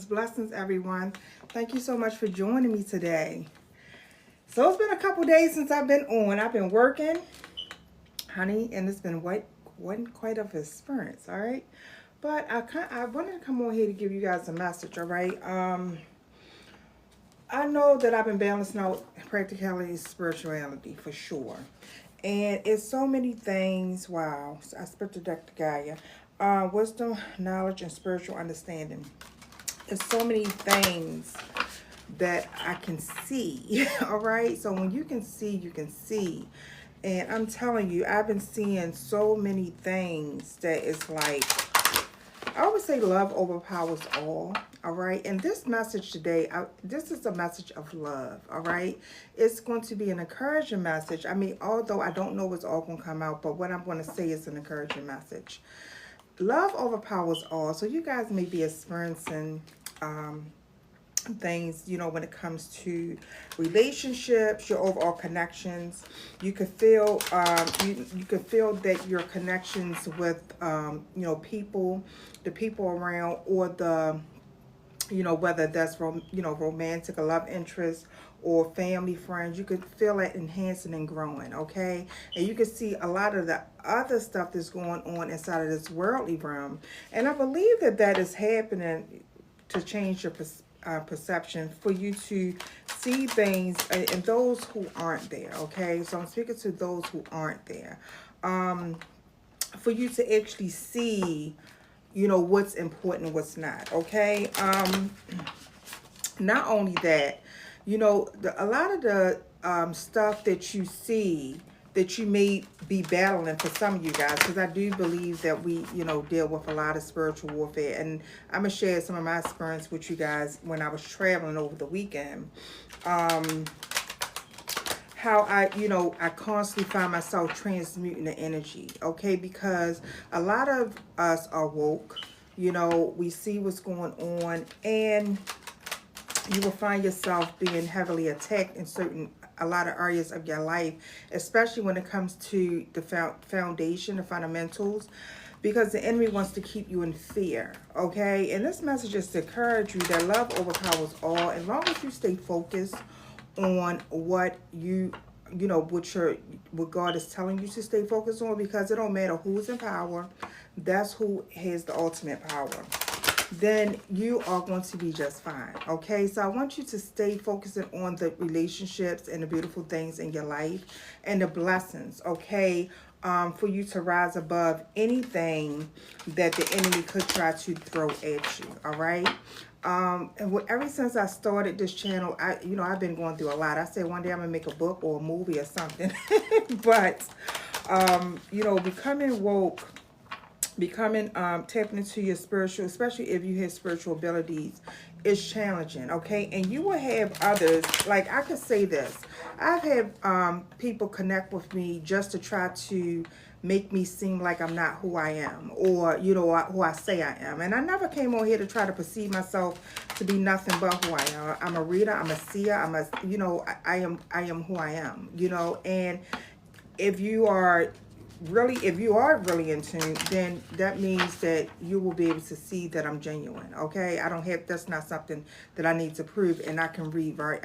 blessings, everyone. Thank you so much for joining me today. So it's been a couple days since I've been on. I've been working, honey, and it's been wasn't quite of an experience, all right? But I wanted to come on here to give you guys a message, all right? I know that I've been balancing out practicality and spirituality for sure. And it's so many things. Wow. I spent the deck to Gaia. Wisdom, knowledge, and spiritual understanding. There's so many things that I can see. All right. So when you can see, you can see. And I'm telling you, I've been seeing so many things that it's like, I always say love overpowers all right? And this message today, this is a message of love, all right? It's going to be an encouraging message. I mean, although I don't know what's all going to come out, but what I'm going to say is an encouraging message. Love overpowers all. So you guys may be experiencing things, when it comes to relationships, your overall connections. You could feel you could feel that your connections with people, the people around, or the whether that's romantic or love interest or family friends, you could feel it enhancing and growing, okay? And you can see a lot of the other stuff that's going on inside of this worldly realm. And I believe that that is happening to change your perception, for you to see things, and those who aren't there, okay? So I'm speaking to those who aren't there. For you to actually see, what's important and what's not, okay? Not only that, a lot of the stuff that you see, that you may be battling for some of you guys, because I do believe that we, deal with a lot of spiritual warfare. And I'm going to share some of my experience with you guys when I was traveling over the weekend. How I constantly find myself transmuting the energy, okay? Because a lot of us are woke, we see what's going on, and you will find yourself being heavily attacked in a lot of areas of your life, especially when it comes to the foundation, the fundamentals, because the enemy wants to keep you in fear, okay? And this message is to encourage you that love overpowers all. As long as you stay focused on what what God is telling you to stay focused on, because it don't matter who's in power, that's who has the ultimate power, then you are going to be just fine, okay? So I want you to stay focusing on the relationships and the beautiful things in your life and the blessings, okay? For you to rise above anything that the enemy could try to throw at you, all right? And ever since I started this channel, I've been going through a lot. I said one day I'm gonna make a book or a movie or something. But becoming woke, tapping into your spiritual, especially if you have spiritual abilities, is challenging, okay? And you will have others, like I could say this, I've had people connect with me just to try to make me seem like I'm not who I am, or who I say I am. And I never came on here to try to perceive myself to be nothing but who I am. I'm a reader, I'm a seer, I am who I am, and if you are really in tune, then that means that you will be able to see that I'm genuine, okay? That's not something that I need to prove, and I can read, right?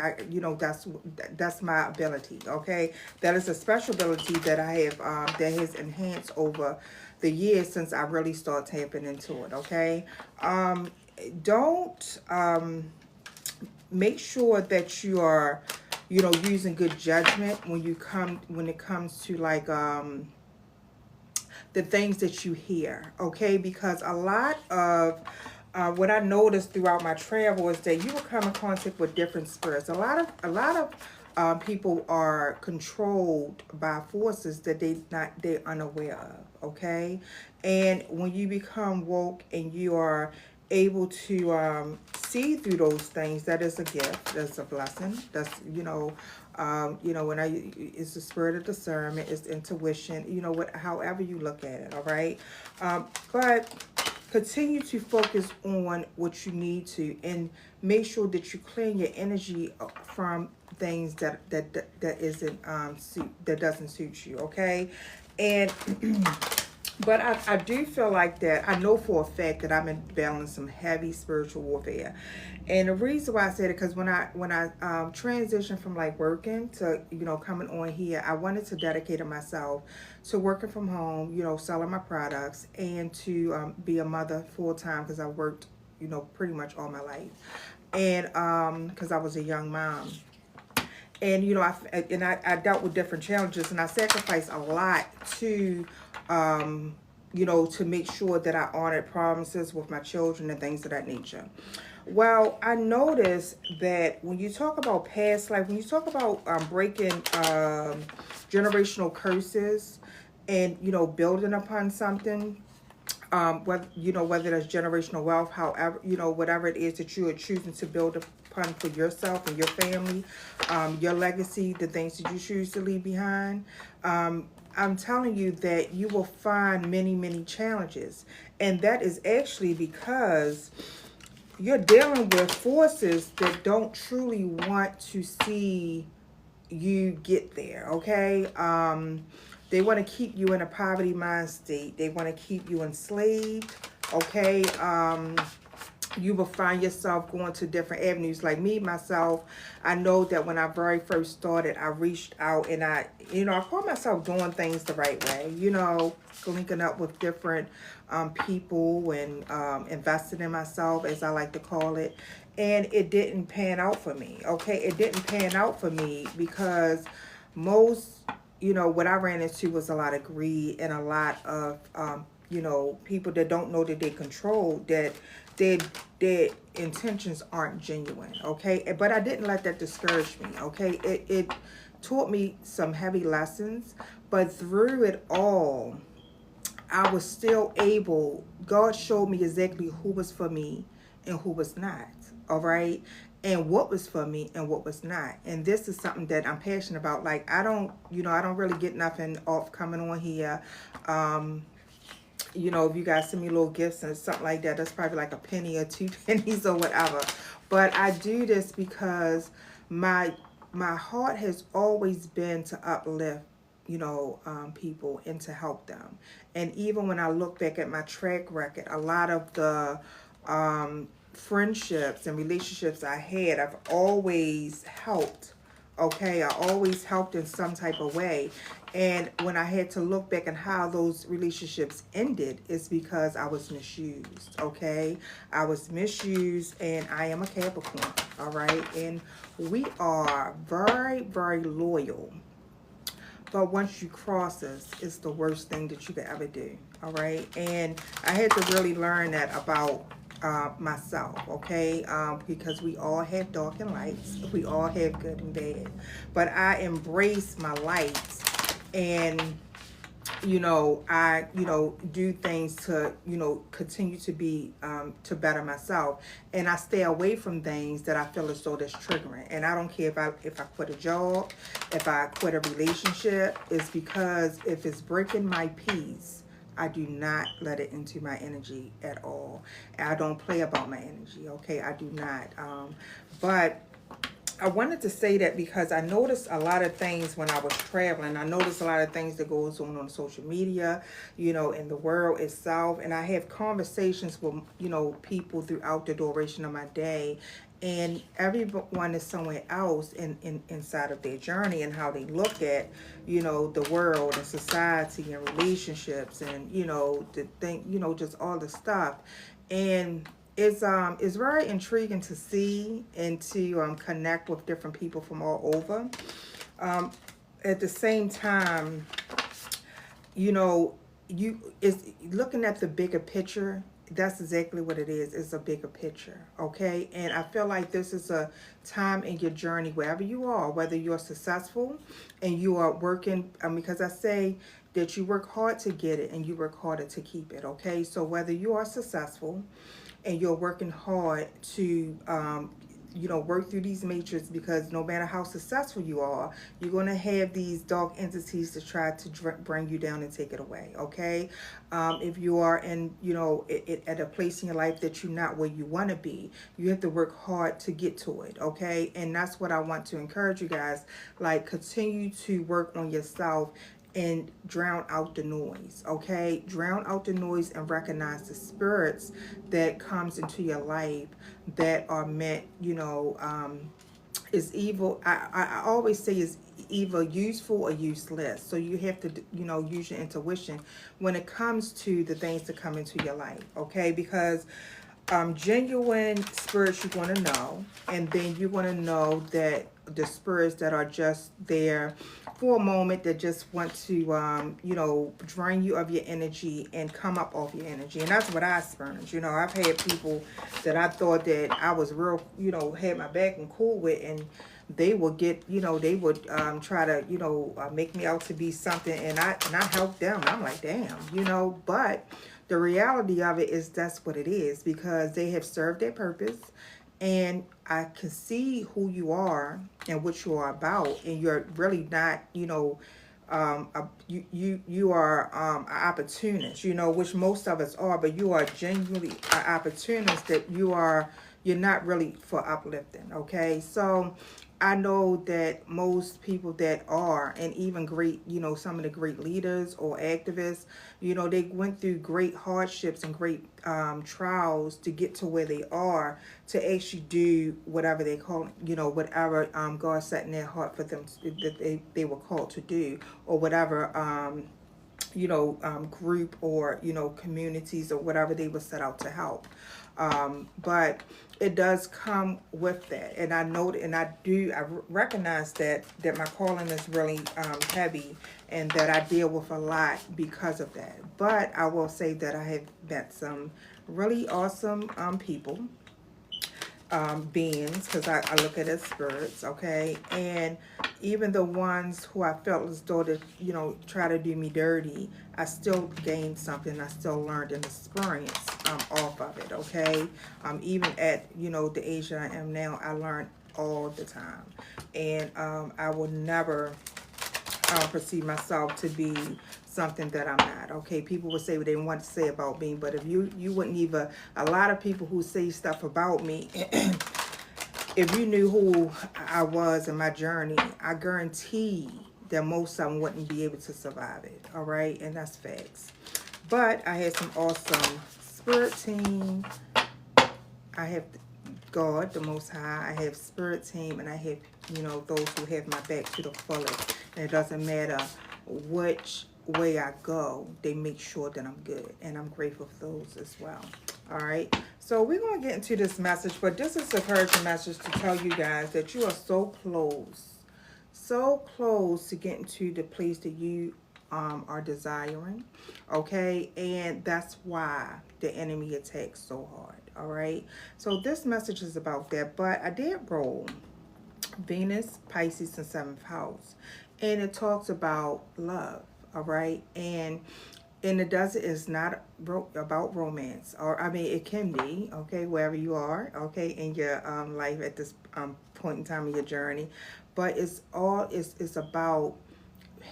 That's my ability, okay? That is a special ability that I have, that has enhanced over the years since I really started tapping into it, okay? Make sure that you are, using good judgment when it comes to like, the things that you hear, okay? Because a lot of what I noticed throughout my travel is that you will come in contact with different spirits. A lot of people are controlled by forces that they're unaware of, okay? And when you become woke and you are able to see through those things, that is a gift. That's a blessing. That's it's the spirit of discernment, it's intuition, however you look at it, all right? But continue to focus on what you need to, and make sure that you clean your energy from things that doesn't suit you, okay? And But I do feel like that. I know for a fact that I'm in battling some heavy spiritual warfare, and the reason why I said it, because when I transitioned from like working to coming on here, I wanted to dedicate myself to working from home, selling my products, and to be a mother full time because I worked pretty much all my life, and because I was a young mom. And I dealt with different challenges, and I sacrificed a lot to to make sure that I honored promises with my children and things of that nature. Well, I noticed that when you talk about past life, when you talk about breaking generational curses and building upon something, whether that's generational wealth, however, whatever it is that you are choosing to build upon for yourself and your family, your legacy, the things that you choose to leave behind. I'm telling you that you will find many, many challenges, and that is actually because you're dealing with forces that don't truly want to see you get there. Okay. They want to keep you in a poverty mind state. They want to keep you enslaved. Okay. You will find yourself going to different avenues. Like me, myself, I know that when I very first started, I reached out and I call myself doing things the right way, linking up with different people and investing in myself, as I like to call it. And it didn't pan out for me. Okay. It didn't pan out for me because most, what I ran into was a lot of greed and a lot of, people that don't know that they control, that their their intentions aren't genuine. Okay. But I didn't let that discourage me. Okay. It taught me some heavy lessons, but through it all, I was still able, God showed me exactly who was for me and who was not. All right. And what was for me and what was not. And this is something that I'm passionate about. Like, I don't really get nothing off coming on here. Um, if you guys send me little gifts and something like that, that's probably like a penny or two pennies or whatever. But I do this because my my heart has always been to uplift, people and to help them. And even when I look back at my track record, a lot of the friendships and relationships I had, I've always helped. Okay, I always helped in some type of way. And when I had to look back at how those relationships ended, it's because I was misused. Okay, I was misused, and I am a Capricorn. All right, and we are very, very loyal. But once you cross us, it's the worst thing that you could ever do. All right. And I had to really learn that about myself. Okay. Because we all have dark and lights. We all have good and bad. But I embrace my lights, and I do things to continue to be to better myself, and I stay away from things that I feel as though that's triggering. And I don't care if I quit a job, if I quit a relationship. It's because if it's breaking my peace, I do not let it into my energy at all. I don't play about my energy. Okay, I do not. But I wanted to say that because I noticed a lot of things when I was traveling. I noticed a lot of things that goes on social media, in the world itself. And I have conversations with, people throughout the duration of my day. And everyone is somewhere else inside of their journey and how they look at, the world and society and relationships and, the thing, just all the stuff. And it's very intriguing to see and to connect with different people from all over. Um, at the same time, you know, you is looking at the bigger picture. That's exactly what it is. It's a bigger picture, okay? And I feel like this is a time in your journey, wherever you are, whether you're successful and you are working, because I say that you work hard to get it and you work harder to keep it, okay? So whether you are successful and you're working hard to work through these matrix, because no matter how successful you are, you're going to have these dark entities to try to bring you down and take it away. Okay. If you are in, at a place in your life that you're not where you want to be, you have to work hard to get to it. Okay. And that's what I want to encourage you guys. Like, continue to work on yourself and drown out the noise. Okay, drown out the noise and recognize the spirits that comes into your life that are meant, is evil. I always say is either useful or useless. So you have to, use your intuition when it comes to the things that come into your life. Okay, because genuine spirits you want to know, and then you want to know that the spirits that are just there for a moment, that just want to drain you of your energy and come up off your energy. And that's what I experienced. I've had people that I thought that I was real, had my back and cool with, and they would get, they would try to, make me out to be something, and I helped them. I'm like, damn, but the reality of it is that's what it is, because they have served their purpose, and I can see who you are and what you are about, and you're really not, you are an opportunist, which most of us are, but you are genuinely an opportunist, that you're not really for uplifting. Okay, so I know that most people that are, and even great, some of the great leaders or activists, they went through great hardships and great trials to get to where they are, to actually do whatever they call, whatever God set in their heart for them, that they were called to do, or whatever group, or communities, or whatever they were set out to help. But it does come with that, and I know, and I recognize that my calling is really heavy, and that I deal with a lot because of that. But I will say that I have met some really awesome people, beings, because I look at it as spirits. Okay, and even the ones who I felt as though that try to do me dirty, I still gained something. I still learned an experience off of it. Okay, even at the age that I am now, I learn all the time, and I will never perceive myself to be something that I'm not. Okay, people would say what they want to say about me, but if you wouldn't even, a lot of people who say stuff about me, if you knew who I was in my journey, I guarantee that most of them wouldn't be able to survive it. All right, and that's facts. But I had some awesome spirit team. I have God, the Most High. I have spirit team, and I have those who have my back to the fullest. And it doesn't matter which way I go, they make sure that I'm good, and I'm grateful for those as well. All right, so we're going to get into this message, but this is an encouraging message to tell you guys that you are so close to getting to the place that you are desiring. Okay, and that's why the enemy attacks so hard. All right, so this message is about that, but I did roll Venus, Pisces, and 7th house, and it talks about love. All right, and it doesn't, it's not about romance, or I mean it can be, okay, wherever you are, okay, in your life at this point in time of your journey, but it's about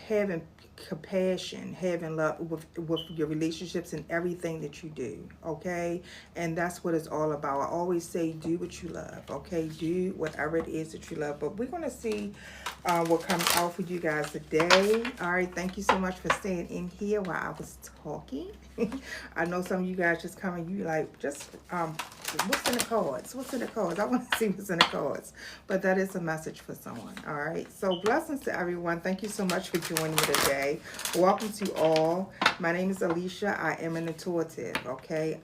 having compassion, having love with your relationships and everything that you do. Okay, and that's what it's all about. I always say, do what you love. Okay, do whatever it is that you love. But we're going to see what comes out for you guys today. All right, thank you so much for staying in here while I was talking. I know some of you guys just coming, you like, just what's in the cards? What's in the cards? I want to see what's in the cards. But that is a message for someone. All right. So blessings to everyone. Thank you so much for joining me today. Welcome to all. My name is Alicia. I am an intuitive. Okay.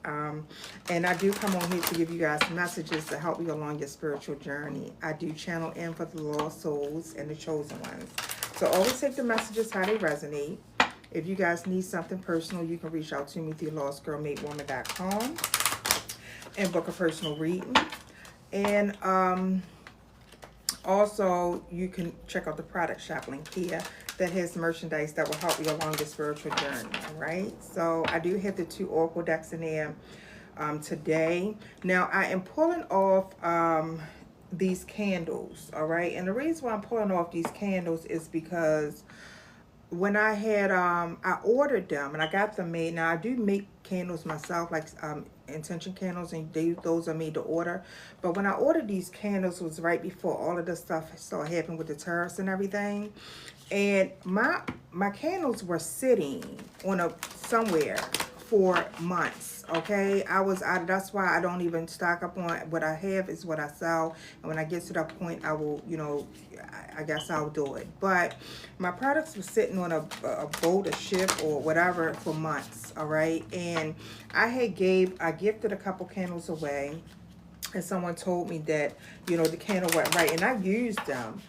And I do come on here to give you guys messages to help you along your spiritual journey. I do channel in for the lost souls and the chosen ones. So always take the messages how they resonate. If you guys need something personal, you can reach out to me through lostgirlmadewoman.com and book a personal reading. And also, you can check out the product shop link here that has merchandise that will help you along your spiritual journey. All right. So I do have the 2 oracle decks in there today. Now I am pulling off these candles. All right. And the reason why I'm pulling off these candles is because when I had I ordered them and I got them made. Now I do make candles myself, like intention candles, and those are made to order. But when I ordered these candles was right before all of this stuff started happening with the tariffs and everything. And my candles were sitting on a somewhere for months. Okay, I was out. That's why I don't even stock up on what I have is what I sell. And when I get to that point, I will, I guess I'll do it. But my products were sitting on a boat, a ship, or whatever for months. All right, and I gifted a couple candles away, and someone told me that the candle went right, and I used them.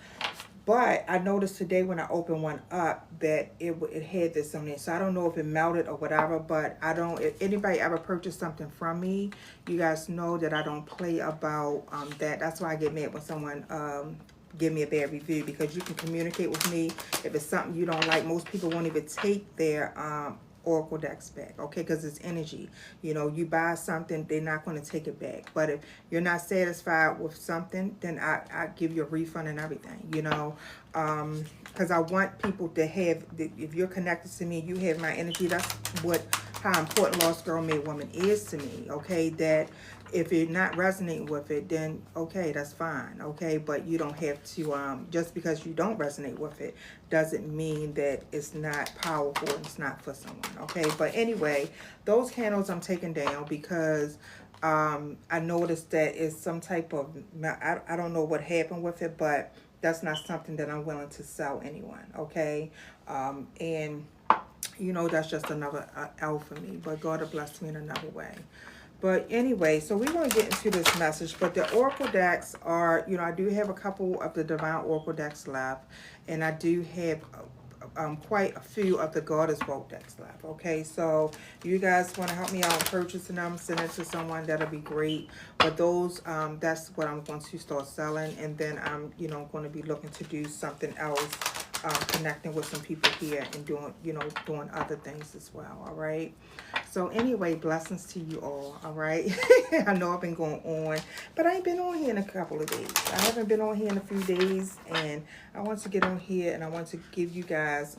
But I noticed today when I opened one up that it had this on it. So I don't know if it melted or whatever, but if anybody ever purchased something from me, you guys know that I don't play about that. That's why I get mad when someone give me a bad review, because you can communicate with me. If it's something you don't like, most people won't even take their Oracle decks back, okay, because it's energy. You buy something, they're not going to take it back. But if you're not satisfied with something, then I give you a refund and everything, because I want people to have, if you're connected to me, you have my energy. That's how important Lost Girl Made Woman is to me, okay? That if you're not resonating with it, then okay, that's fine, okay? But you don't have to, just because you don't resonate with it doesn't mean that it's not powerful and it's not for someone, okay? But anyway, those candles I'm taking down because I noticed that it's some type of, I don't know what happened with it, but that's not something that I'm willing to sell anyone, okay? And that's just another L for me, but God will bless me in another way. But anyway, so we're going to get into this message. But the Oracle decks are, I do have a couple of the Divine Oracle decks left. And I do have quite a few of the Goddess Vault decks left. Okay, so you guys want to help me out in purchasing them, send it to someone, that'll be great. But those, that's what I'm going to start selling. And then I'm, going to be looking to do something else. Connecting with some people here and doing other things as well. All right. So anyway, blessings to you all. All right. I know I've been going on, but I ain't been on here in a couple of days. I haven't been on here in a few days, and I want to get on here and I want to give you guys,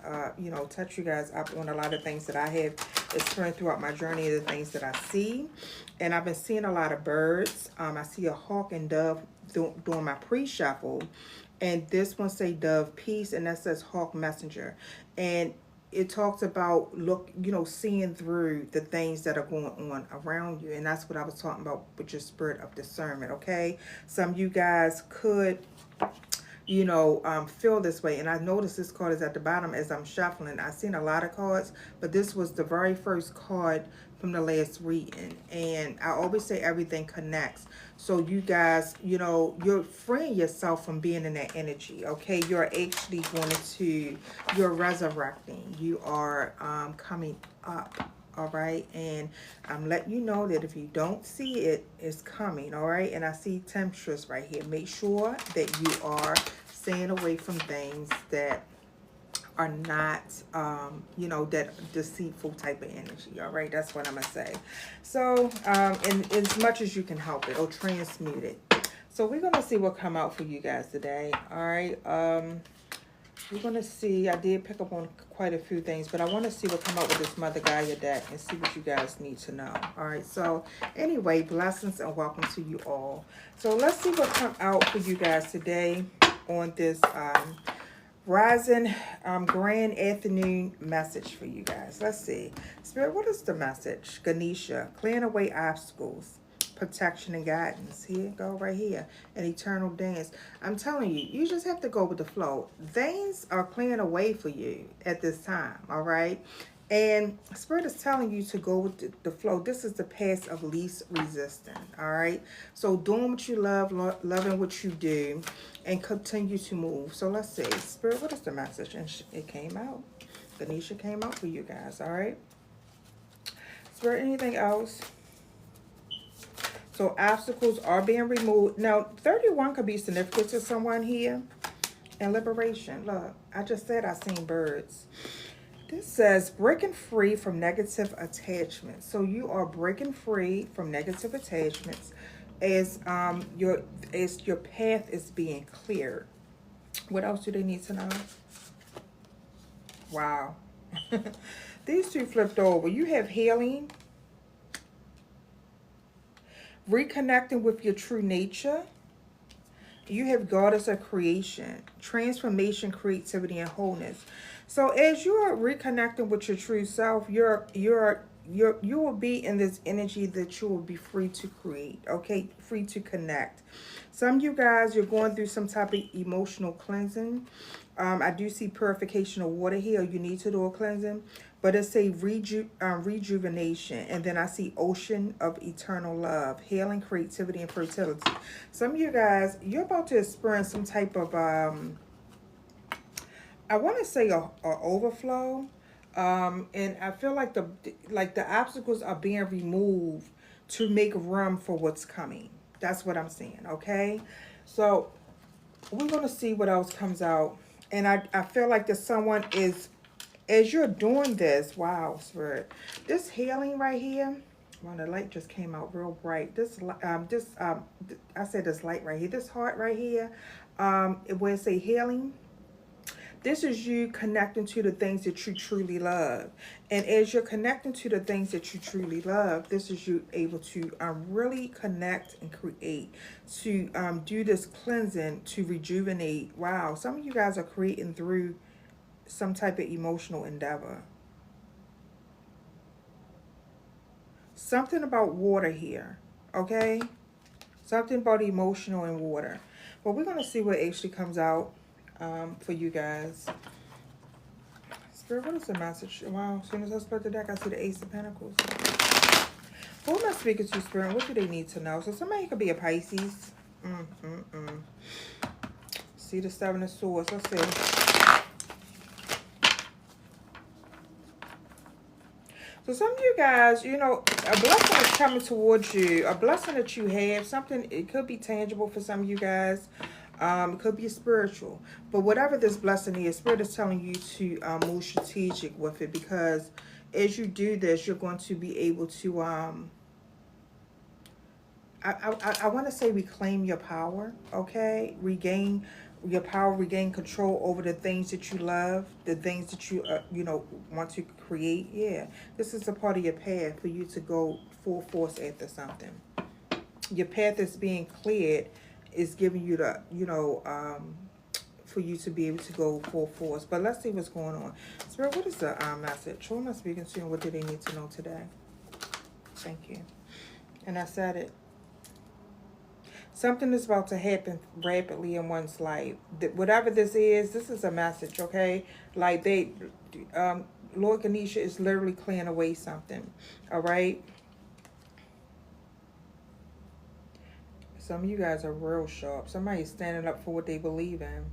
touch you guys up on a lot of things that I have experienced throughout my journey, the things that I see. And I've been seeing a lot of birds. I see a hawk and dove doing my pre-shuffle. And this one say Dove Peace, and that says Hawk Messenger. And it talks about seeing through the things that are going on around you. And that's what I was talking about with your spirit of discernment, okay? Some of you guys could, feel this way. And I noticed this card is at the bottom as I'm shuffling. I've seen a lot of cards, but this was the very first card from the last reading. And I always say everything connects. So you guys, you're freeing yourself from being in that energy, okay? You're actually you're resurrecting. You are coming up, all right? And I'm letting you know that if you don't see it, it's coming, all right? And I see temptress right here. Make sure that you are staying away from things that are not, that deceitful type of energy, all right? That's what I'm going to say. So, and as much as you can help it or transmute it. So we're going to see what come out for you guys today, all right? We're going to see, I did pick up on quite a few things, but I want to see what come out with this Mother Gaia deck and see what you guys need to know, all right? So anyway, blessings and welcome to you all. So let's see what come out for you guys today on this, rising grand afternoon message for you guys. Let's see. Spirit, what is the message? Ganesha, clearing away obstacles, protection and guidance. Here you go, right here. An eternal dance. I'm telling you, you just have to go with the flow. Things are clearing away for you at this time, all right? And Spirit is telling you to go with the flow. This is the path of least resistance, all right? So doing what you love, loving what you do, and continue to move. So let's see. Spirit, what is the message? And it came out. Ganesha came out for you guys, all right? Spirit, anything else? So obstacles are being removed. Now, 31 could be significant to someone here. And liberation. Look, I just said I seen birds. This says breaking free from negative attachments. So you are breaking free from negative attachments as your path is being cleared. What else do they need to know? Wow. These two flipped over. You have healing. reconnecting with your true nature. You have goddess of creation, transformation, creativity, and wholeness. So as you are reconnecting with your true self, you will be in this energy that you will be free to create, okay? Free to connect. Some of you guys, you're going through some type of emotional cleansing. I do see purification of water here. You need to do a cleansing. But it's a rejuvenation. And then I see ocean of eternal love, healing, creativity, and fertility. Some of you guys, you're about to experience some type of, I want to say a overflow. And I feel like the obstacles are being removed to make room for what's coming. That's what I'm saying, okay? So we're going to see what else comes out. And I feel like that someone is, as you're doing this, wow, Spirit, this healing right here, well, the light just came out real bright. I said this light right here, this heart right here, where it say healing, this is you connecting to the things that you truly love. And as you're connecting to the things that you truly love, this is you able to really connect and create, to do this cleansing, to rejuvenate. Wow, some of you guys are creating through some type of emotional endeavor. Something about water here, okay? Something about emotional and water. But we're going to see what actually comes out for you guys. Spirit, what is the message? Wow, as soon as I split the deck, I see the Ace of Pentacles. Who am I speaking to, Spirit? What do they need to know? So somebody could be a Pisces. See the Seven of Swords. Let's see. So some of you guys, you know, a blessing is coming towards you. A blessing that you have. Something, it could be tangible for some of you guys. It could be spiritual. But whatever this blessing is, Spirit is telling you to move strategic with it. Because as you do this, you're going to be able to, I want to say reclaim your power, okay? Regain your power, regain control over the things that you love, the things that you, you know, want to create. Yeah, this is a part of your path for you to go full force after something. Your path is being cleared, is giving you the, you know, for you to be able to go full force. But let's see what's going on. Spirit, what is the message? Who am I speaking to and what do they need to know today? Thank you. And I said it. Something is about to happen rapidly in one's life. Whatever this is a message, okay? Like Lord Ganesha is literally clearing away something, all right? Some of you guys are real sharp. Somebody's standing up for what they believe in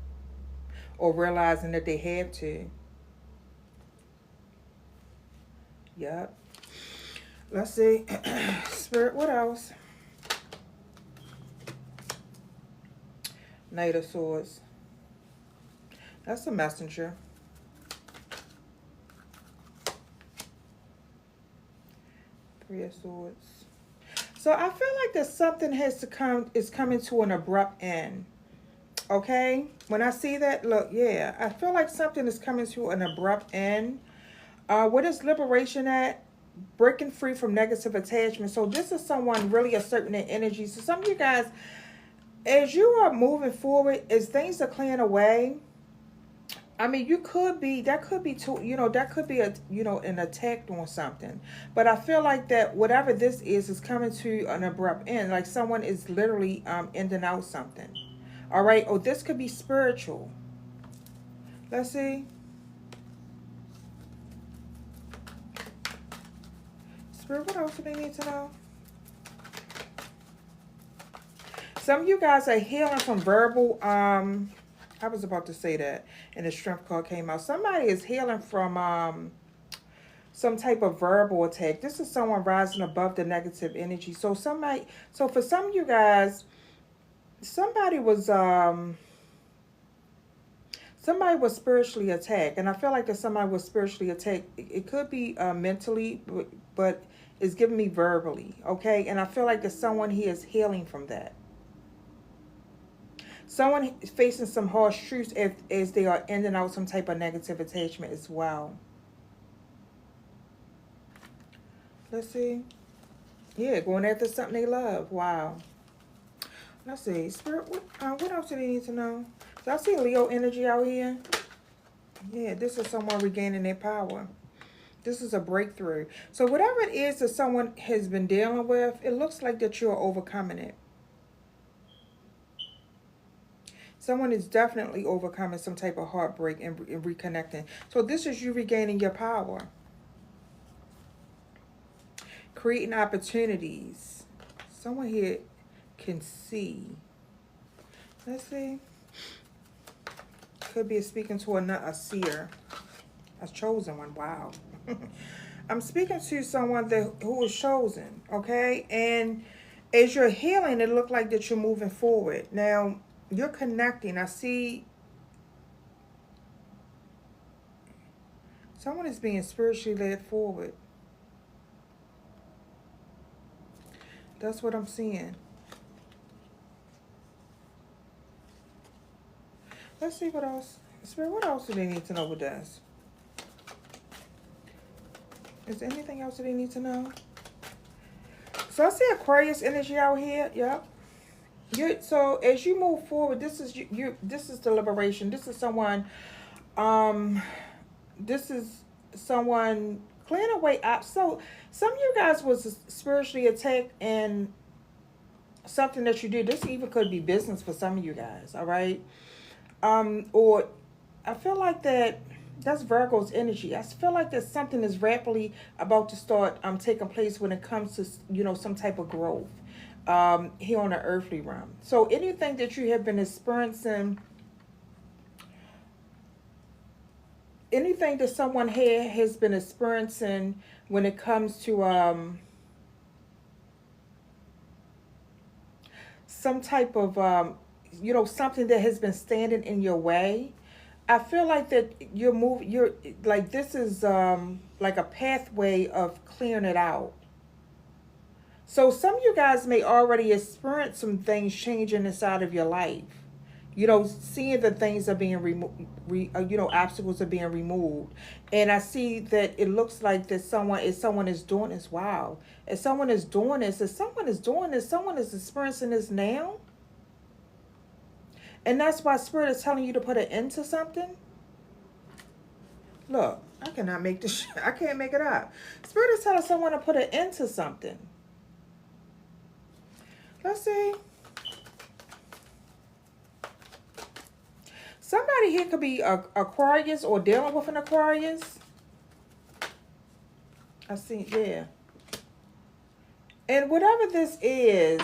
or realizing that they have to. Yep. Let's see. Spirit, what else? Knight of Swords. That's a messenger. Three of Swords. So I feel like that something is coming to an abrupt end. Okay? When I see that, look, yeah. I feel like something is coming to an abrupt end. What is liberation at? Breaking free from negative attachment. So this is someone really asserting their energy. So some of you guys, as you are moving forward, as things are clearing away, I mean, that could be an attack on something. But I feel like that whatever this is coming to an abrupt end. Like someone is literally ending out something. All right. Oh, this could be spiritual. Let's see. Spirit, what else do they need to know? Some of you guys are healing from verbal, I was about to say that, and the Strength card came out. Somebody is healing from some type of verbal attack. This is someone rising above the negative energy. So for some of you guys, somebody was spiritually attacked, and I feel like that somebody was spiritually attacked. It could be mentally, but it's giving me verbally, okay? And I feel like that someone here is healing from that. Someone is facing some harsh truths as they are ending out some type of negative attachment as well. Let's see. Yeah, going after something they love. Wow. Let's see. Spirit, what else do they need to know? So I see Leo energy out here. Yeah, this is someone regaining their power. This is a breakthrough. So whatever it is that someone has been dealing with, it looks like that you're overcoming it. Someone is definitely overcoming some type of heartbreak and reconnecting. So this is you regaining your power. Creating opportunities. Someone here can see. Let's see. Could be speaking to a seer. A chosen one. Wow. I'm speaking to someone who is chosen. Okay. And as you're healing, it looked like that you're moving forward. Now, you're connecting. I see someone is being spiritually led forward. That's what I'm seeing. Let's see what else. Spirit, what else do they need to know with this? Is there anything else that they need to know? So I see Aquarius energy out here. Yep. So as you move forward, this is this is the liberation. This is someone this is someone clearing away up. So some of you guys was spiritually attacked and something that you did. This even could be business for some of you guys, all right? Or I feel like that's Virgo's energy. I feel like that something is rapidly about to start taking place when it comes to, you know, some type of growth here on the earthly realm. So anything that you have been experiencing, anything that someone here has been experiencing when it comes to some type of you know, something that has been standing in your way, I feel like that you're like, this is like a pathway of clearing it out. So some of you guys may already experience some things changing inside of your life. You know, seeing that things are being removed, you know, obstacles are being removed. And I see that it looks like that someone is doing this. Wow. If someone is doing this, someone is experiencing this now. And that's why Spirit is telling you to put an end to something. Look, I cannot make this. I can't make it up. Spirit is telling someone to put an end to something. Let's see. Somebody here could be a Aquarius or dealing with an Aquarius. I see, yeah. And whatever this is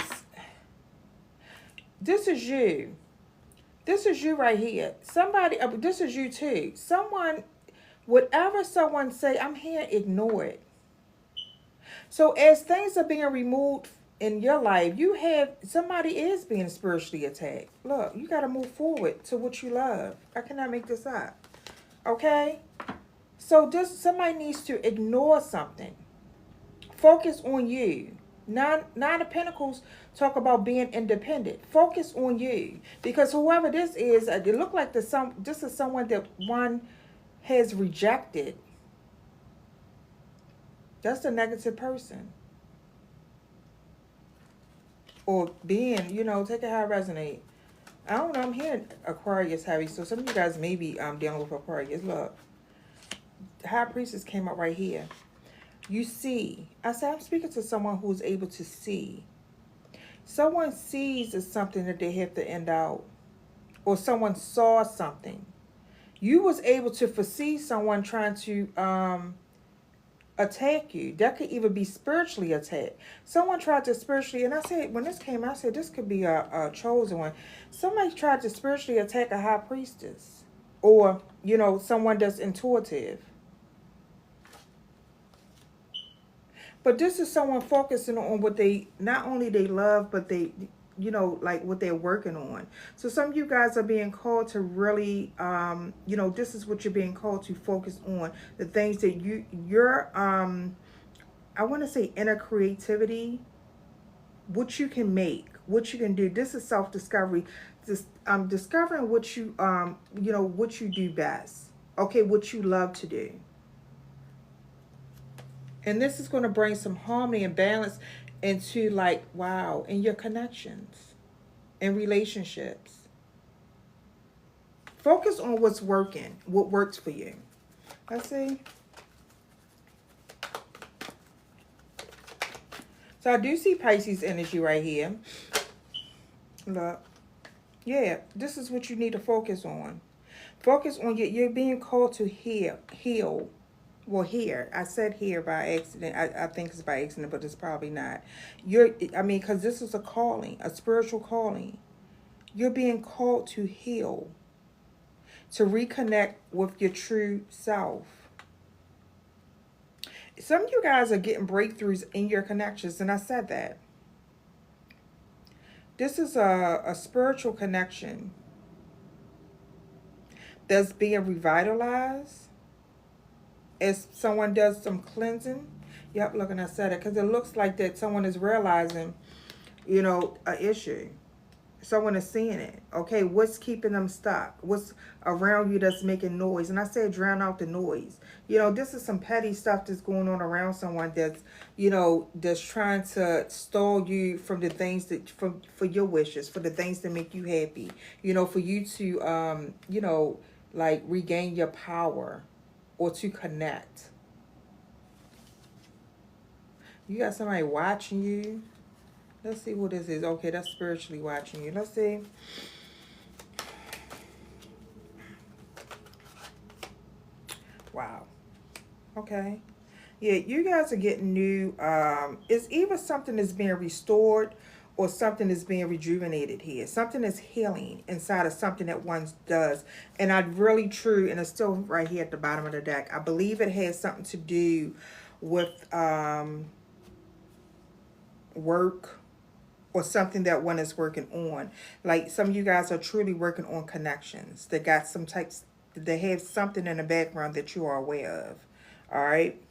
you. This is you right here. Somebody, this is you too. Someone, whatever someone say, I'm here, ignore it. So as things are being removed in your life, you have, somebody is being spiritually attacked. Look, you got to move forward to what you love. I cannot make this up. Okay? So somebody needs to ignore something. Focus on you. Nine of Pentacles talk about being independent. Focus on you. Because whoever this is, it look like this is someone that one has rejected. That's the negative person. Or being, you know, take it how it resonate. I don't know, I'm hearing Aquarius heavy. So some of you guys may be dealing with Aquarius. Look. High Priestess came up right here. You see. I said I'm speaking to someone who's able to see. Someone sees as something that they have to end out. Or someone saw something. You was able to foresee someone trying to attack you. That could even be spiritually attacked. Someone tried to spiritually, and I said, when this came out, I said, this could be a chosen one. Somebody tried to spiritually attack a High Priestess. Or, you know, someone that's intuitive. But this is someone focusing on what they, not only they love, but they, you know, like what they're working on. So some of you guys are being called to really, you know, this is what you're being called to focus on. The things that you're, I want to say inner creativity, what you can make, what you can do. This is self-discovery. This, discovering what you, you know, what you do best. Okay, what you love to do. And this is going to bring some harmony and balance into like, wow, in your connections and relationships. Focus on what's working, what works for you. Let's see. So I do see Pisces energy right here. Look. Yeah, this is what you need to focus on. Focus on you're being called to heal. Well, here I said here by accident. I think it's by accident, but it's probably not. Because this is a calling, a spiritual calling. You're being called to heal, to reconnect with your true self. Some of you guys are getting breakthroughs in your connections, and I said that. This is a spiritual connection that's being revitalized as someone does some cleansing. Yep, look, and I said it because it looks like that someone is realizing, an issue. Someone is seeing it. Okay, what's keeping them stuck? What's around you that's making noise? And I said drown out the noise. This is some petty stuff that's going on around someone that's trying to stall you from the things that, for your wishes, for the things that make you happy. For you to, like regain your power or to connect. You got somebody watching you. Let's see who this is. Okay, that's spiritually watching you. Let's see. Wow. Okay. Yeah, you guys are getting new. It's either something that's being restored or something that's being rejuvenated here. Something is healing inside of something that one does. And I'm really true, and it's still right here at the bottom of the deck. I believe it has something to do with work, or something that one is working on. Like some of you guys are truly working on connections. They got some types, they have something in the background that you are aware of. All right.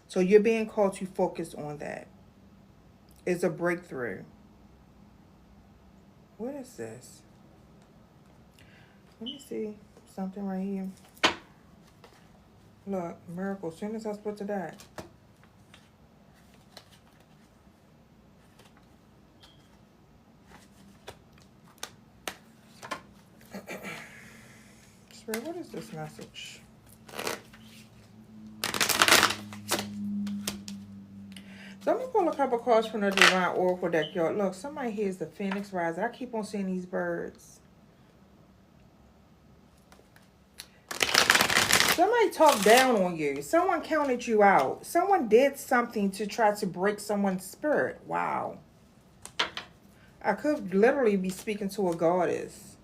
So you're being called to focus on that. It's a breakthrough. What is this? Let me see something right here. Look, miracle. As soon as I split to that. Spirit, what is this message? So let me pull a couple cards from the Divine Oracle deck, y'all. Look, somebody here is the Phoenix Rising. I keep on seeing these birds. Somebody talked down on you. Someone counted you out. Someone did something to try to break someone's spirit. Wow. I could literally be speaking to a goddess.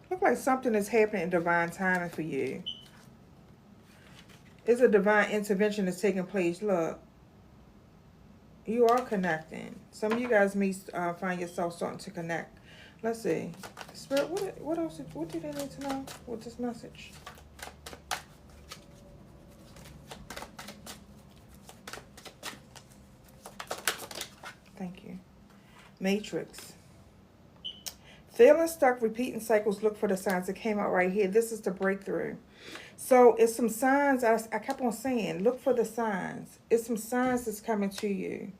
Look like something is happening in divine timing for you. It's a divine intervention that's taking place. Look. You are connecting. Some of you guys may find yourself starting to connect. Let's see. Spirit, what else? What do they need to know with this message? Thank you. Matrix. Feeling stuck, repeating cycles, look for the signs that came out right here. This is the breakthrough. So it's some signs, I kept on saying, look for the signs. It's some signs that's coming to you.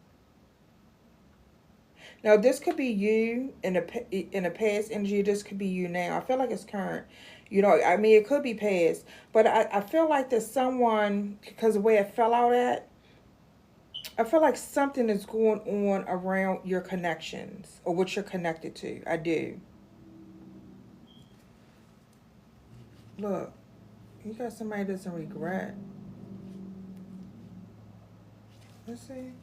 Now, this could be you in a past energy. This could be you now. I feel like it's current. It could be past. But I feel like there's someone, because the way it fell out at, I feel like something is going on around your connections or what you're connected to. I do. Look, you got somebody that doesn't regret. Let's see.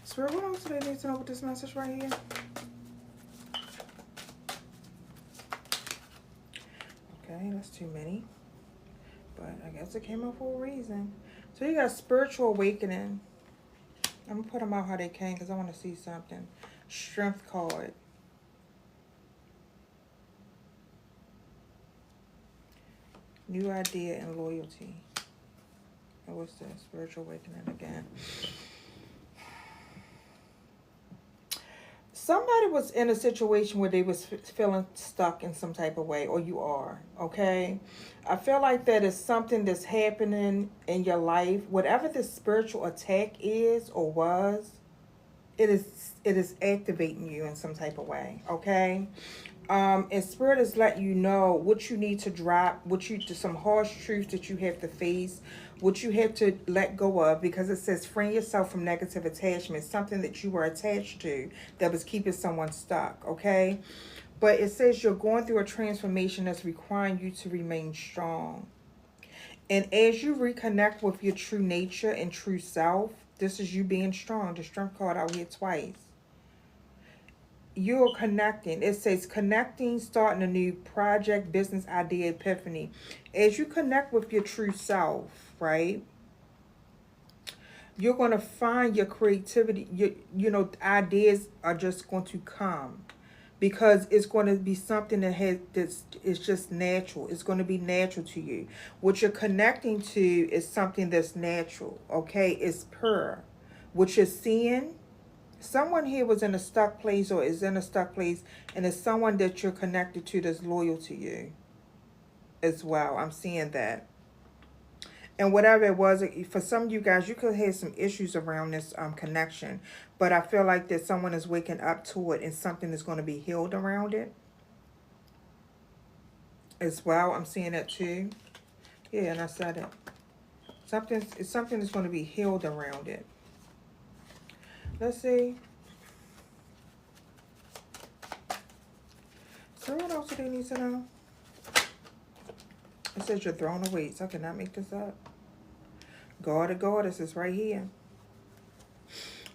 Spirit, what else do they need to know with this message right here? Okay, that's too many. But I guess it came up for a reason. So you got spiritual awakening. I'm going to put them out how they came because I want to see something. Strength card. New idea and loyalty. And what's that? Spiritual awakening again. somebody was in a situation where they was feeling stuck in some type of way, or you are, okay? I feel like that is something that's happening in your life. Whatever the spiritual attack is or was, it is activating you in some type of way, okay? And spirit is letting you know what you need to drop, some harsh truths that you have to face, what you have to let go of, because it says free yourself from negative attachment, something that you were attached to that was keeping someone stuck, okay? But it says you're going through a transformation that's requiring you to remain strong. And as you reconnect with your true nature and true self, this is you being strong. The strength card out here twice. You're connecting. It says connecting, starting a new project, business idea, epiphany. As you connect with your true self, right? You're going to find your creativity. Ideas are just going to come, because it's going to be something that's it's just natural. It's going to be natural to you. What you're connecting to is something that's natural, okay? It's pure. What you're seeing, someone here was in a stuck place or is in a stuck place, and it's someone that you're connected to that's loyal to you as well. I'm seeing that. And whatever it was, for some of you guys, you could have some issues around this connection. But I feel like that someone is waking up to it, and something is going to be healed around it as well. I'm seeing that too. Yeah, and I said it. Something is going to be healed around it. Let's see. So what else do they need to know? It says you're thrown away. So I cannot make this up. God or goddess is right here.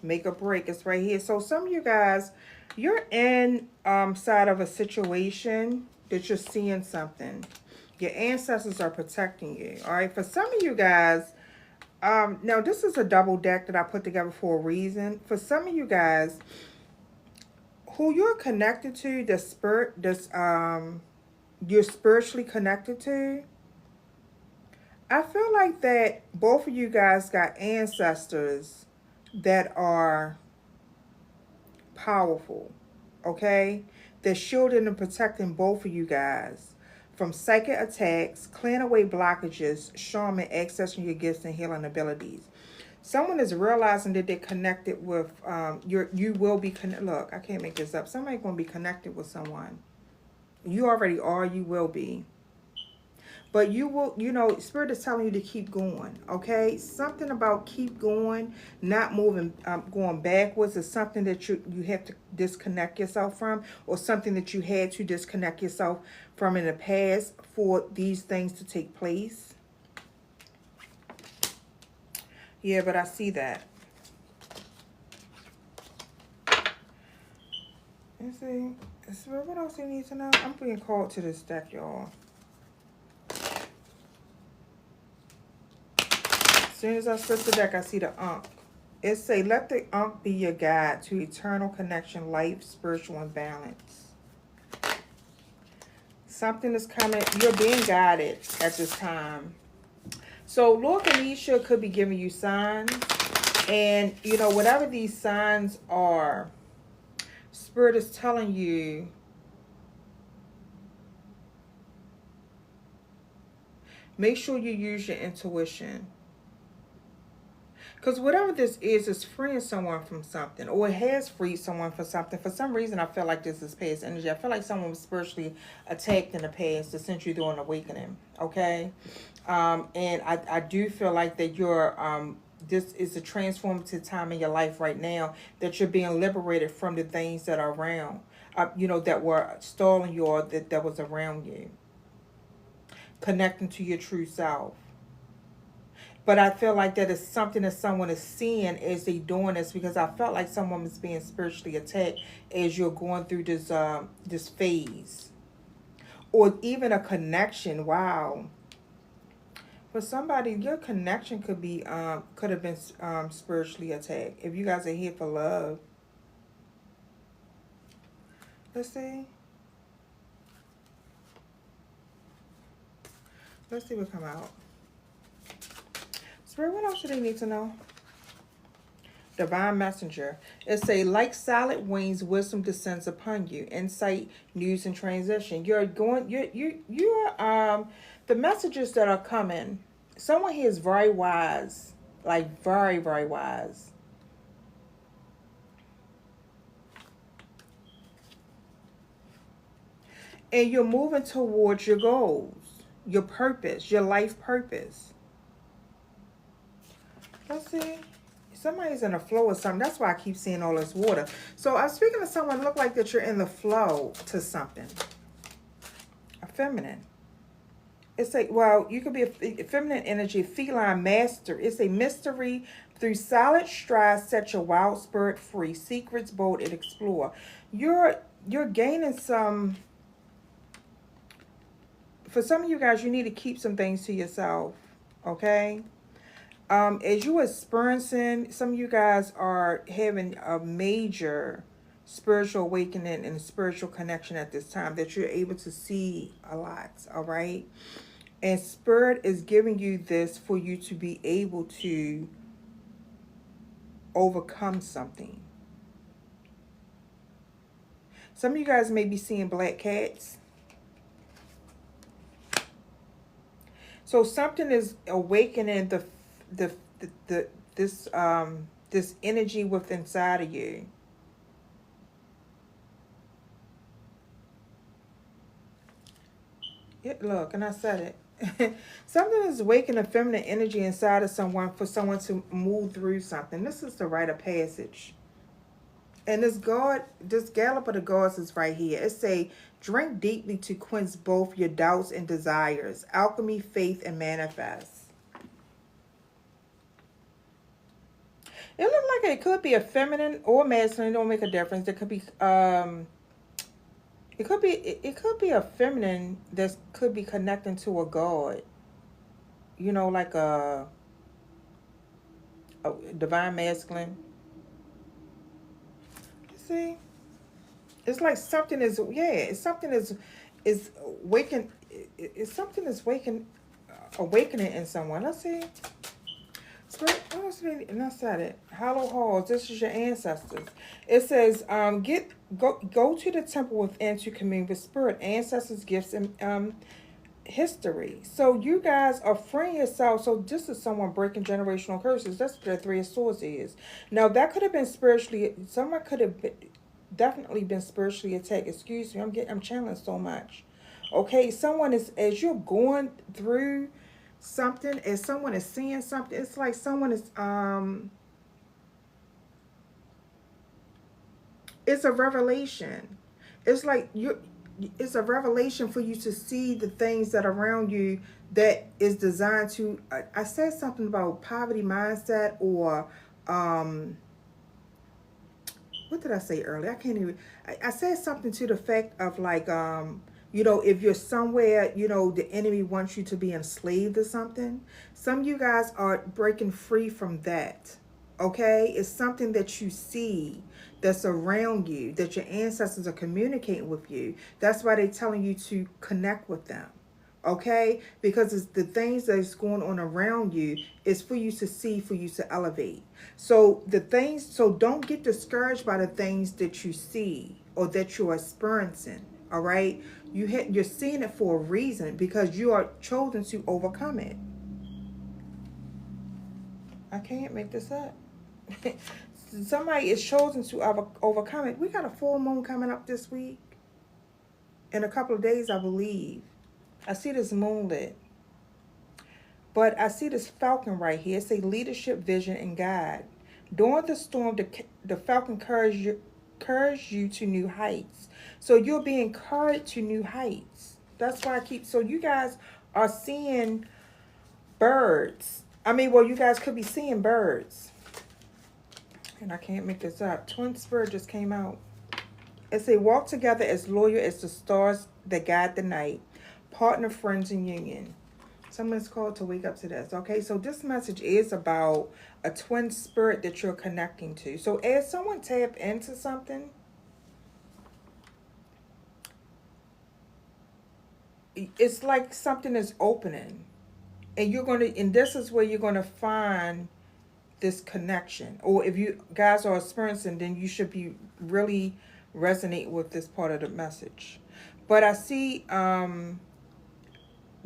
Make a break. It's right here. So some of you guys, you're in side of a situation that you're seeing something. Your ancestors are protecting you. All right. For some of you guys, now this is a double deck that I put together for a reason. For some of you guys, who you're connected to, you're spiritually connected to, I feel like that both of you guys got ancestors that are powerful, okay? They're shielding and protecting both of you guys from psychic attacks, clearing away blockages, shaman, accessing your gifts and healing abilities. Someone is realizing that they're connected with, you will be connected. Look, I can't make this up. Somebody's going to be connected with someone. You already are, you will be. But you will, Spirit is telling you to keep going, okay? Something about keep going, not moving, going backwards is something that you have to disconnect yourself from, or something that you had to disconnect yourself from in the past for these things to take place. Yeah, but I see that. Let's see. Spirit, what else do you need to know? I'm being called to this deck, y'all. As soon as I flip the deck, I see the Ankh. It say, let the Ankh be your guide to eternal connection, life, spiritual, and balance. Something is coming. You're being guided at this time. So Lord Ganesha could be giving you signs. And, whatever these signs are, Spirit is telling you, make sure you use your intuition. Because whatever this is freeing someone from something, or it has freed someone from something. For some reason, I feel like this is past energy. I feel like someone was spiritually attacked in the past to send you through an awakening, okay? And I do feel like that this is a transformative time in your life right now, that you're being liberated from the things that are around, that were stalling you, or that was around you. Connecting to your true self. But I feel like that is something that someone is seeing as they doing this, because I felt like someone is being spiritually attacked as you're going through this phase. Or even a connection. Wow. For somebody, your connection could have been spiritually attacked. If you guys are here for love. Let's see. Let's see what come out. Spirit, what else do they need to know? Divine messenger. It say, like silent wings, wisdom descends upon you. Insight, news, and transition. You're the messages that are coming. Someone here is very wise, like very, very wise. And you're moving towards your goals, your purpose, your life purpose. Let's see. Somebody's in a flow or something. That's why I keep seeing all this water. So I'm speaking to someone, look like that you're in the flow to something. A feminine. It's a, well, you could be a feminine energy, feline master. It's a mystery through solid strides, set your wild spirit free, secrets bold and explore. You're gaining some. For some of you guys, you need to keep some things to yourself, okay? As you experiencing, some of you guys are having a major spiritual awakening and spiritual connection at this time that you're able to see a lot, all right? And Spirit is giving you this for you to be able to overcome something. Some of you guys may be seeing black cats. So something is awakening the this energy within inside of you. Yeah, look, and I said it. Something is waking a feminine energy inside of someone for someone to move through something. This is the rite of passage. And this gallop of the gods is right here. It say, drink deeply to quench both your doubts and desires. Alchemy, faith, and manifest. It looks like it could be a feminine or masculine. It don't make a difference. It could be it could be a feminine that could be connecting to a god. You know, like a divine masculine. You see? It's like something is, yeah, it's something is waking, it's something is waking, awakening in someone. Let's see. Spirit, oh, and I said it. Hollow halls. This is your ancestors. It says, go to the temple within to commune with spirit, ancestors, gifts, and history. So you guys are freeing yourself. So this is someone breaking generational curses. That's what the Three of Swords is. Now that could have been spiritually. Someone could have definitely been spiritually attacked. Excuse me. I'm channeling so much. Okay, someone is, as you're going through something, as someone is seeing something, it's like someone is it's a revelation. It's like it's a revelation for you to see the things that are around you that is designed to I said something about poverty mindset or what did I say earlier? I can't even I said something to the effect of like you know, if you're somewhere, you know, the enemy wants you to be enslaved or something. Some of you guys are breaking free from that. Okay? It's something that you see that's around you, that your ancestors are communicating with you. That's why they're telling you to connect with them. Okay? Because it's the things that's going on around you is for you to see, for you to elevate. So don't get discouraged by the things that you see or that you're experiencing. All right? You're seeing it for a reason because you are chosen to overcome it. I can't make this up. Somebody is chosen to overcome it. We got a full moon coming up this week. In a couple of days, I believe. I see this moonlit. But I see this falcon right here. It's a leadership, vision, and guide. During the storm, the falcon encouraged you to new heights. So you're being carried to new heights. That's why so you guys are seeing birds. I mean, well, you guys could be seeing birds. And I can't make this up. Twin Spirit just came out. It's a walk together as loyal as the stars that guide the night. Partner, friends, and union. Someone's called to wake up to this. Okay, so this message is about a twin spirit that you're connecting to. So as someone tap into something, it's like something is opening. And and this is where you're going to find this connection. Or if you guys are experiencing, then you should be really resonate with this part of the message. But I see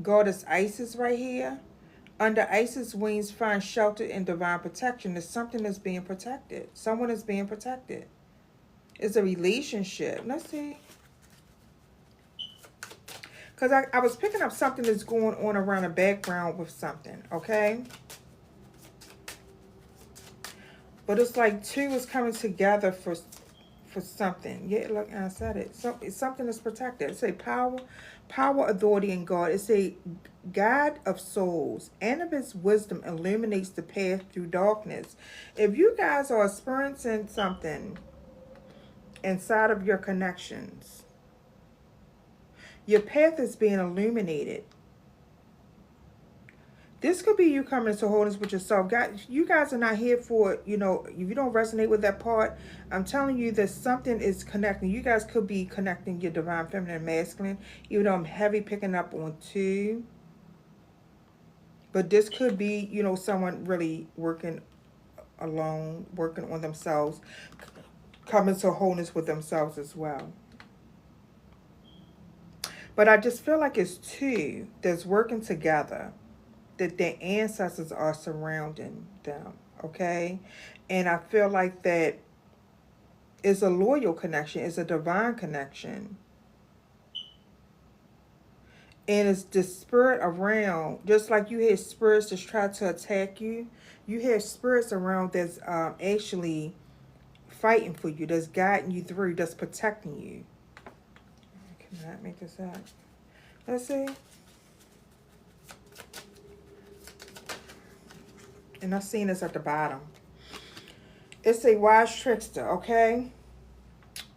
Goddess Isis right here. Under Isis' wings, find shelter and divine protection. There's something that's being protected. Someone is being protected. It's a relationship. Let's see. Because I was picking up something that's going on around the background with something, okay? But it's like two is coming together for something. Yeah, look, I said it. So it's something that's protected. It's a power, authority, and God. It's a God of souls. Anubis wisdom illuminates the path through darkness. If you guys are experiencing something inside of your connections, your path is being illuminated. This could be you coming into wholeness with yourself. God, you guys are not here for, if you don't resonate with that part, I'm telling you that something is connecting. You guys could be connecting your divine feminine and masculine, even though I'm heavy picking up on two. But this could be, someone really working alone, working on themselves, coming to wholeness with themselves as well. But I just feel like it's two that's working together, that their ancestors are surrounding them, okay? And I feel like that is a loyal connection, it's a divine connection. And it's the spirit around, just like you had spirits that try to attack you, you have spirits around that's actually fighting for you, that's guiding you through, that's protecting you. I cannot make this out. Let's see. And I've seen this at the bottom. It's a wise trickster, okay?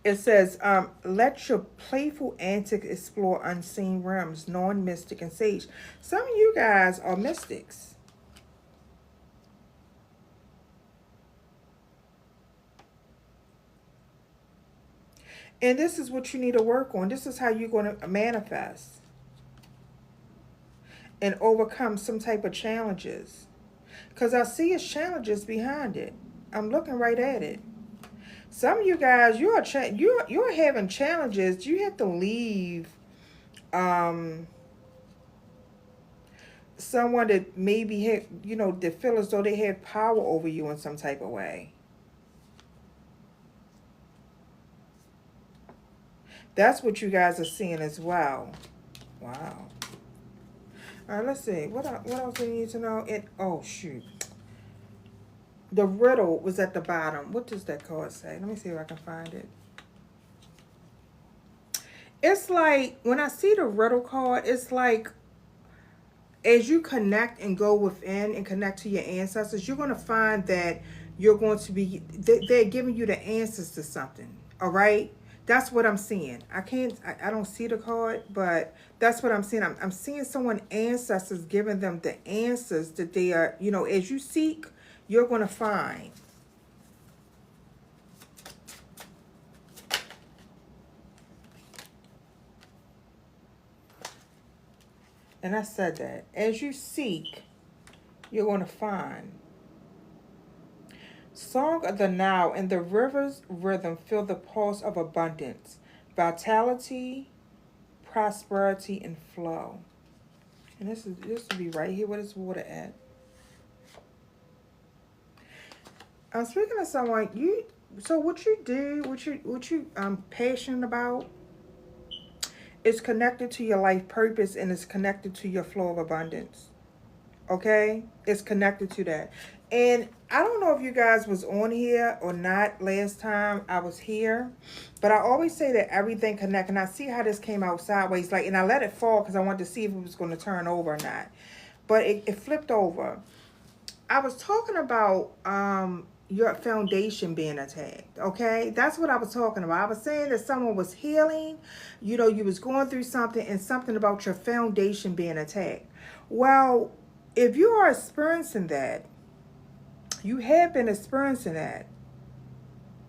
It says, let your playful antics explore unseen realms, non-mystic and sage. Some of you guys are mystics. And this is what you need to work on. This is how you're going to manifest and overcome some type of challenges. Because I see it's challenges behind it. I'm looking right at it. Some of you guys, you're having challenges. You have to leave someone that maybe have, that feel as though they have power over you in some type of way. That's what you guys are seeing as well. Wow. All right, let's see. What else do you need to know? Oh, shoot. The riddle was at the bottom. What does that card say? Let me see if I can find it. It's like, when I see the riddle card, it's like, as you connect and go within and connect to your ancestors, you're going to find that you're going to be, they're giving you the answers to something. All right? That's what I'm seeing. I don't see the card, but that's what I'm seeing. I'm seeing someone, ancestors, giving them the answers that they are, as you seek, you're going to find. And I said that. As you seek, you're going to find. Song of the Nile and the river's rhythm feel the pulse of abundance, vitality, prosperity, and flow. And this will be right here where this water at. I'm speaking to someone, so what you do, what you passionate about, is connected to your life purpose, and it's connected to your flow of abundance. Okay? It's connected to that. And I don't know if you guys was on here or not last time I was here, but I always say that everything connects. And I see how this came out sideways, and I let it fall because I wanted to see if it was going to turn over or not. But it flipped over. I was talking about your foundation being attacked, okay? That's what I was talking about. I was saying that someone was healing, you was going through something, and something about your foundation being attacked. Well, if you are experiencing that, you have been experiencing that,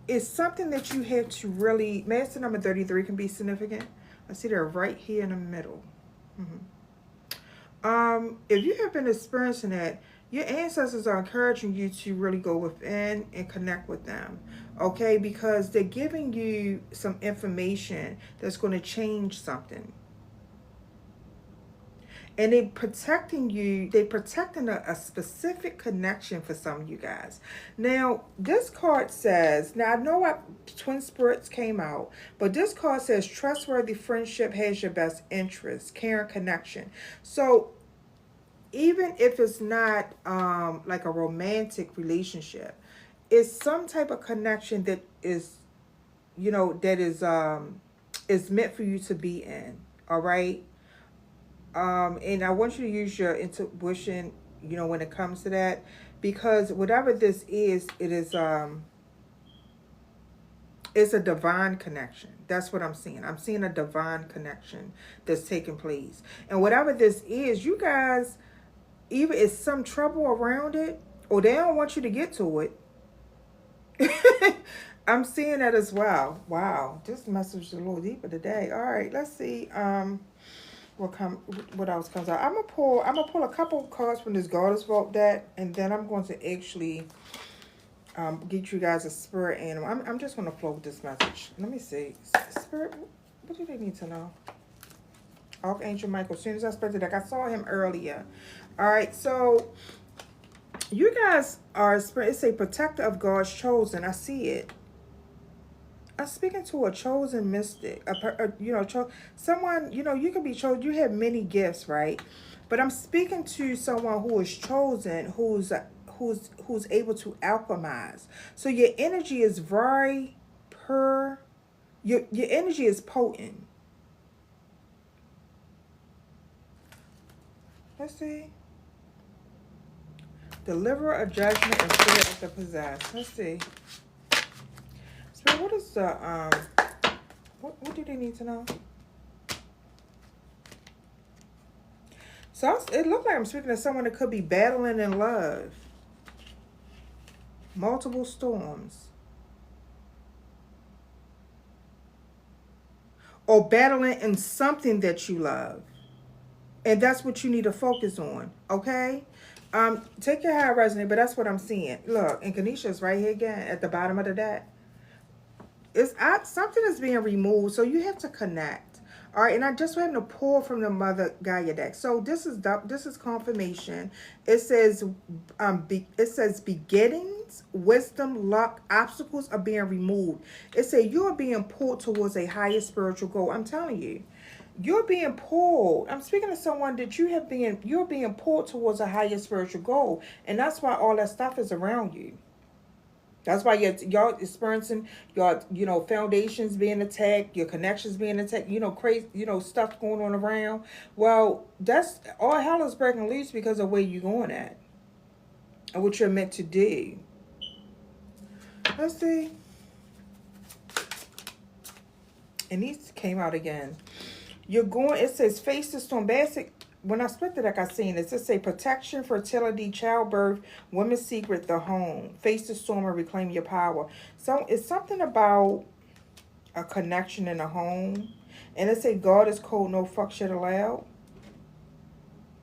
it's something that you have to really, Master number 33 can be significant. I see they're right here in the middle. If you have been experiencing that, Your ancestors are encouraging you to really go within and connect with them, okay? Because they're giving you some information that's going to change something. And they protecting you, they protecting a specific connection for some of you guys. Now, this card says, now I know what Twin Spirits came out, but this card says trustworthy friendship has your best interest, caring connection. So even if it's not like a romantic relationship, it's some type of connection that is, you know, that is meant for you to be in. All right. And I want you to use your intuition, you know, when it comes to that, because whatever this is, it is it's a divine connection. That's what I'm seeing. I'm seeing a divine connection that's taking place. And whatever this is, you guys, either it's some trouble around it or they don't want you to get to it. I'm seeing that as well. Wow. This message is a little deeper today. All right, let's see. What else comes out? I'm gonna pull a couple cards from this Goddess Vault deck, and then I'm going to actually get you guys a spirit animal. I'm just gonna flow with this message. Let me see. Spirit, what do they need to know? Archangel Michael. As soon as I spoke to that, I saw him earlier. All right, so you guys are spirit. It's a protector of God's chosen. I see it. I'm speaking to a chosen mystic, someone, you know, you can be chosen. You have many gifts, right? But I'm speaking to someone who is chosen, who's able to alchemize. So your energy is very your energy is potent. Let's see. Deliver a judgment and free of the possessed. Let's see. So what is the what do they need to know? So it looked like I'm speaking to someone that could be battling in love. Multiple storms. Or battling in something that you love. And that's what you need to focus on, okay? Take your high resonate, but that's what I'm seeing. Look, and Kanisha's right here again at the bottom of the deck. Something is being removed, so you have to connect. All right, and I just went to pull from the Mother Gaia deck. So this is confirmation. It says beginnings, wisdom, luck, obstacles are being removed. It says you are being pulled towards a higher spiritual goal. I'm telling you. You're being pulled. I'm speaking to someone that you're being pulled towards a higher spiritual goal. And that's why all that stuff is around you. That's why y'all experiencing your, you know, foundations being attacked, your connections being attacked, you know, crazy, you know, stuff going on around. Well, that's all hell is breaking loose because of where you're going at and what you're meant to do. Let's see. And these came out again. You're going, it says face the storm. Basic. When I split the deck, I seen it. It says protection, fertility, childbirth, women's secret, the home. Face the storm and reclaim your power. So it's something about a connection in a home. And it say God is cold, no fuck shit allowed.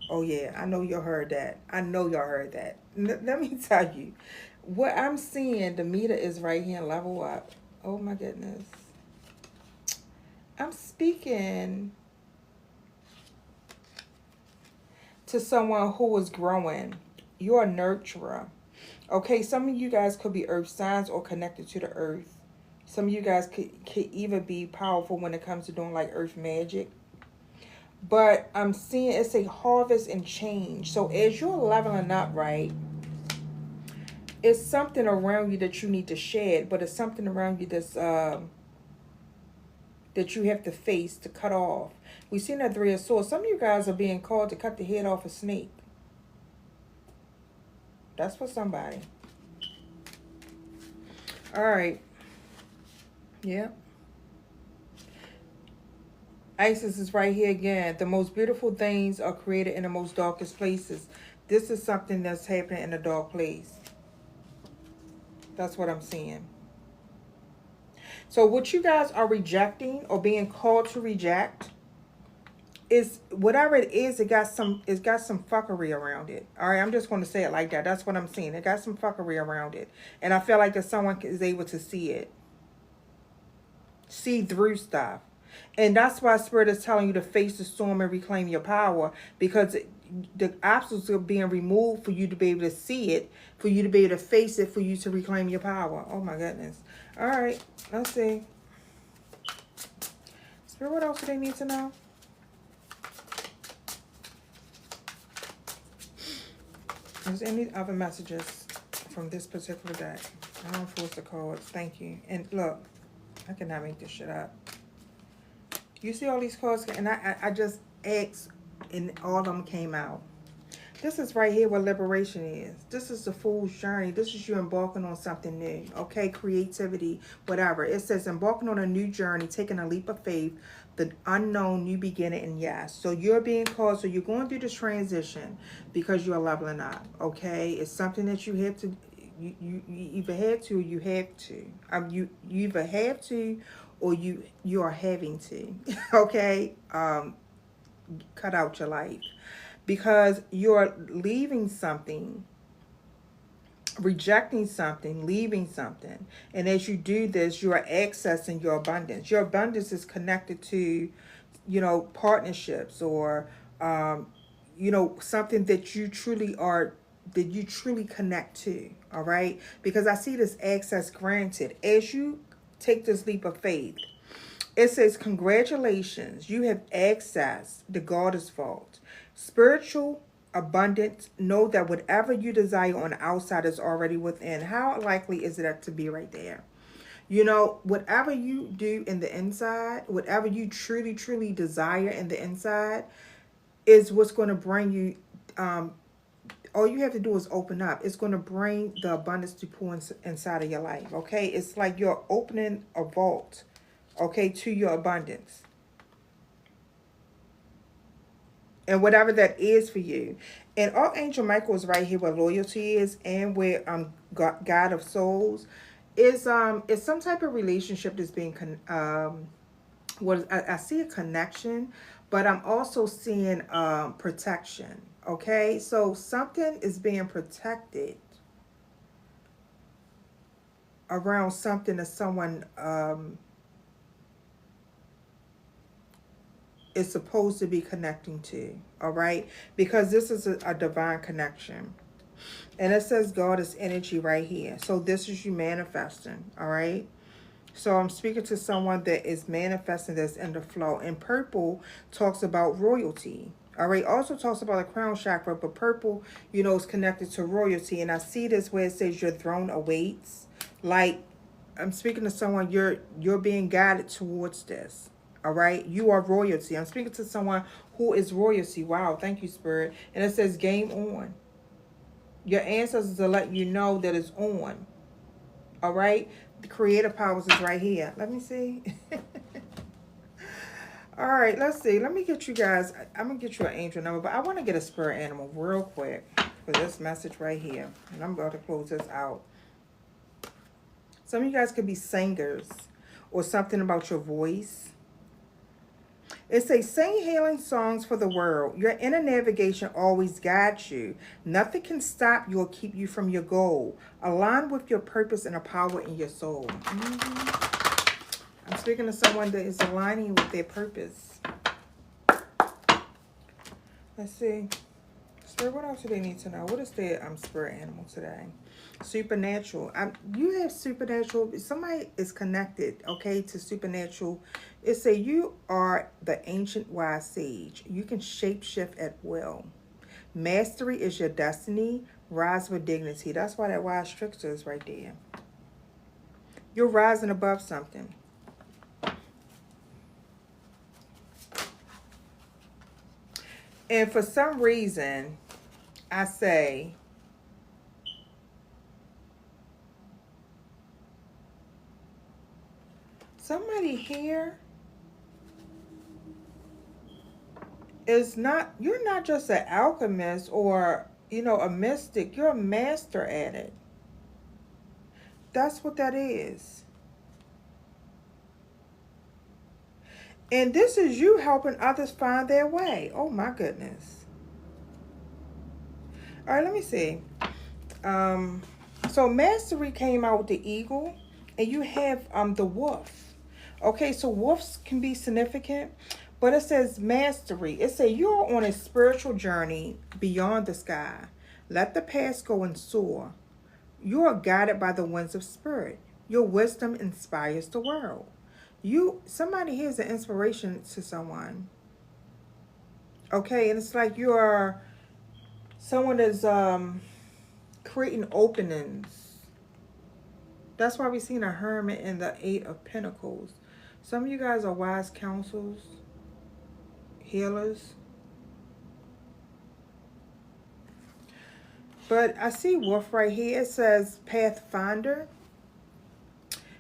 Oh yeah, I know y'all heard that. I know y'all heard that. Let me tell you. What I'm seeing, the meter is right here, level up. Oh my goodness. I'm speaking to someone who is growing. You're a nurturer. Okay, some of you guys could be earth signs or connected to the earth. Some of you guys could even be powerful when it comes to doing like earth magic. But I'm seeing it's a harvest and change. So as you're leveling up, right, it's something around you that you need to shed, but it's something around you that's that you have to face, to cut off. We've seen that Three of Swords. Some of you guys are being called to cut the head off a snake. That's for somebody. All right. Yeah. Isis is right here again. The most beautiful things are created in the most darkest places. This is something that's happening in a dark place. That's what I'm seeing. So what you guys are rejecting or being called to reject, it's whatever it is, it's got some fuckery around it. All right, I'm just going to say it like that. That's what I'm seeing. It got some fuckery around it, and I feel like that someone is able to see it, see through stuff. And that's why Spirit is telling you to face the storm and reclaim your power, because the obstacles are being removed for you to be able to see it, for you to be able to face it, for you to reclaim your power. Oh my goodness. All right, let's see. Spirit, what else do they need to know? Is there any other messages from this particular deck? I don't force the cards. Thank you. And look, I cannot make this shit up. You see all these cards, and I just asked, and all of them came out. This is right here what liberation is. This is the fool's journey. This is you embarking on something new. Okay, creativity, whatever. It says embarking on a new journey, taking a leap of faith, the unknown, new beginning, and yes. So you're being called, so you're going through this transition because you're leveling up. Okay, it's something that you have to, you either have to or you have to. You either have to or you are having to. Okay, cut out your life. Because you're leaving something, rejecting something, leaving something. And as you do this, you are accessing your abundance. Your abundance is connected to, you know, partnerships or, you know, something that you truly are, that you truly connect to. All right. Because I see this access granted. As you take this leap of faith, it says, congratulations, you have accessed the Goddess Vault. Spiritual abundance, know that whatever you desire on the outside is already within. How likely is it to be right there? You know, whatever you do in the inside, whatever you truly, truly desire in the inside is what's going to bring you, all you have to do is open up. It's going to bring the abundance to pour inside of your life, okay? It's like you're opening a vault, okay, to your abundance. And whatever that is for you. And Archangel Michael is right here where loyalty is, and where God of souls is some type of relationship that's being I see a connection, but I'm also seeing protection. Okay, so something is being protected around something that someone is supposed to be connecting to. All right, because this is a divine connection, and it says God is energy right here. So this is you manifesting. All right, so I'm speaking to someone that is manifesting this in the flow. And purple talks about royalty. All right, also talks about the crown chakra, but purple, you know, is connected to royalty. And I see this where it says your throne awaits. Like, I'm speaking to someone, you're being guided towards this. All right, you are royalty. I'm speaking to someone who is royalty. Wow, thank you, Spirit. And it says game on. Your ancestors will let you know that it's on. All right, the creative powers is right here. Let me see. All right, let's see. Let me get you guys, I'm going to get you an angel number, but I want to get a spirit animal real quick for this message right here. And I'm going to close this out. Some of you guys could be singers or something about your voice. It says, sing healing songs for the world. Your inner navigation always guides you. Nothing can stop you or keep you from your goal. Align with your purpose and the power in your soul. I'm speaking to someone that is aligning with their purpose. Let's see. Spirit, what else do they need to know? What is their spirit animal today? Supernatural. You have supernatural. Somebody is connected, okay, to supernatural. It say you are the ancient wise sage. You can shapeshift at will. Mastery is your destiny. Rise with dignity. That's why that wise trickster is right there. You're rising above something. And for some reason, I say, somebody here is not, you're not just an alchemist or, you know, a mystic. You're a master at it. That's what that is. And this is you helping others find their way. Oh my goodness. All right, let me see. Um, so mastery came out with the eagle, and you have the wolf. Okay, so wolves can be significant, but it says mastery. It says you're on a spiritual journey beyond the sky. Let the past go and soar. You are guided by the winds of spirit. Your wisdom inspires the world. Somebody here is an inspiration to someone. Okay, and it's like you are someone is creating openings. That's why we've seen a hermit in the Eight of Pentacles. Some of you guys are wise counsels, healers. But I see wolf right here. It says pathfinder.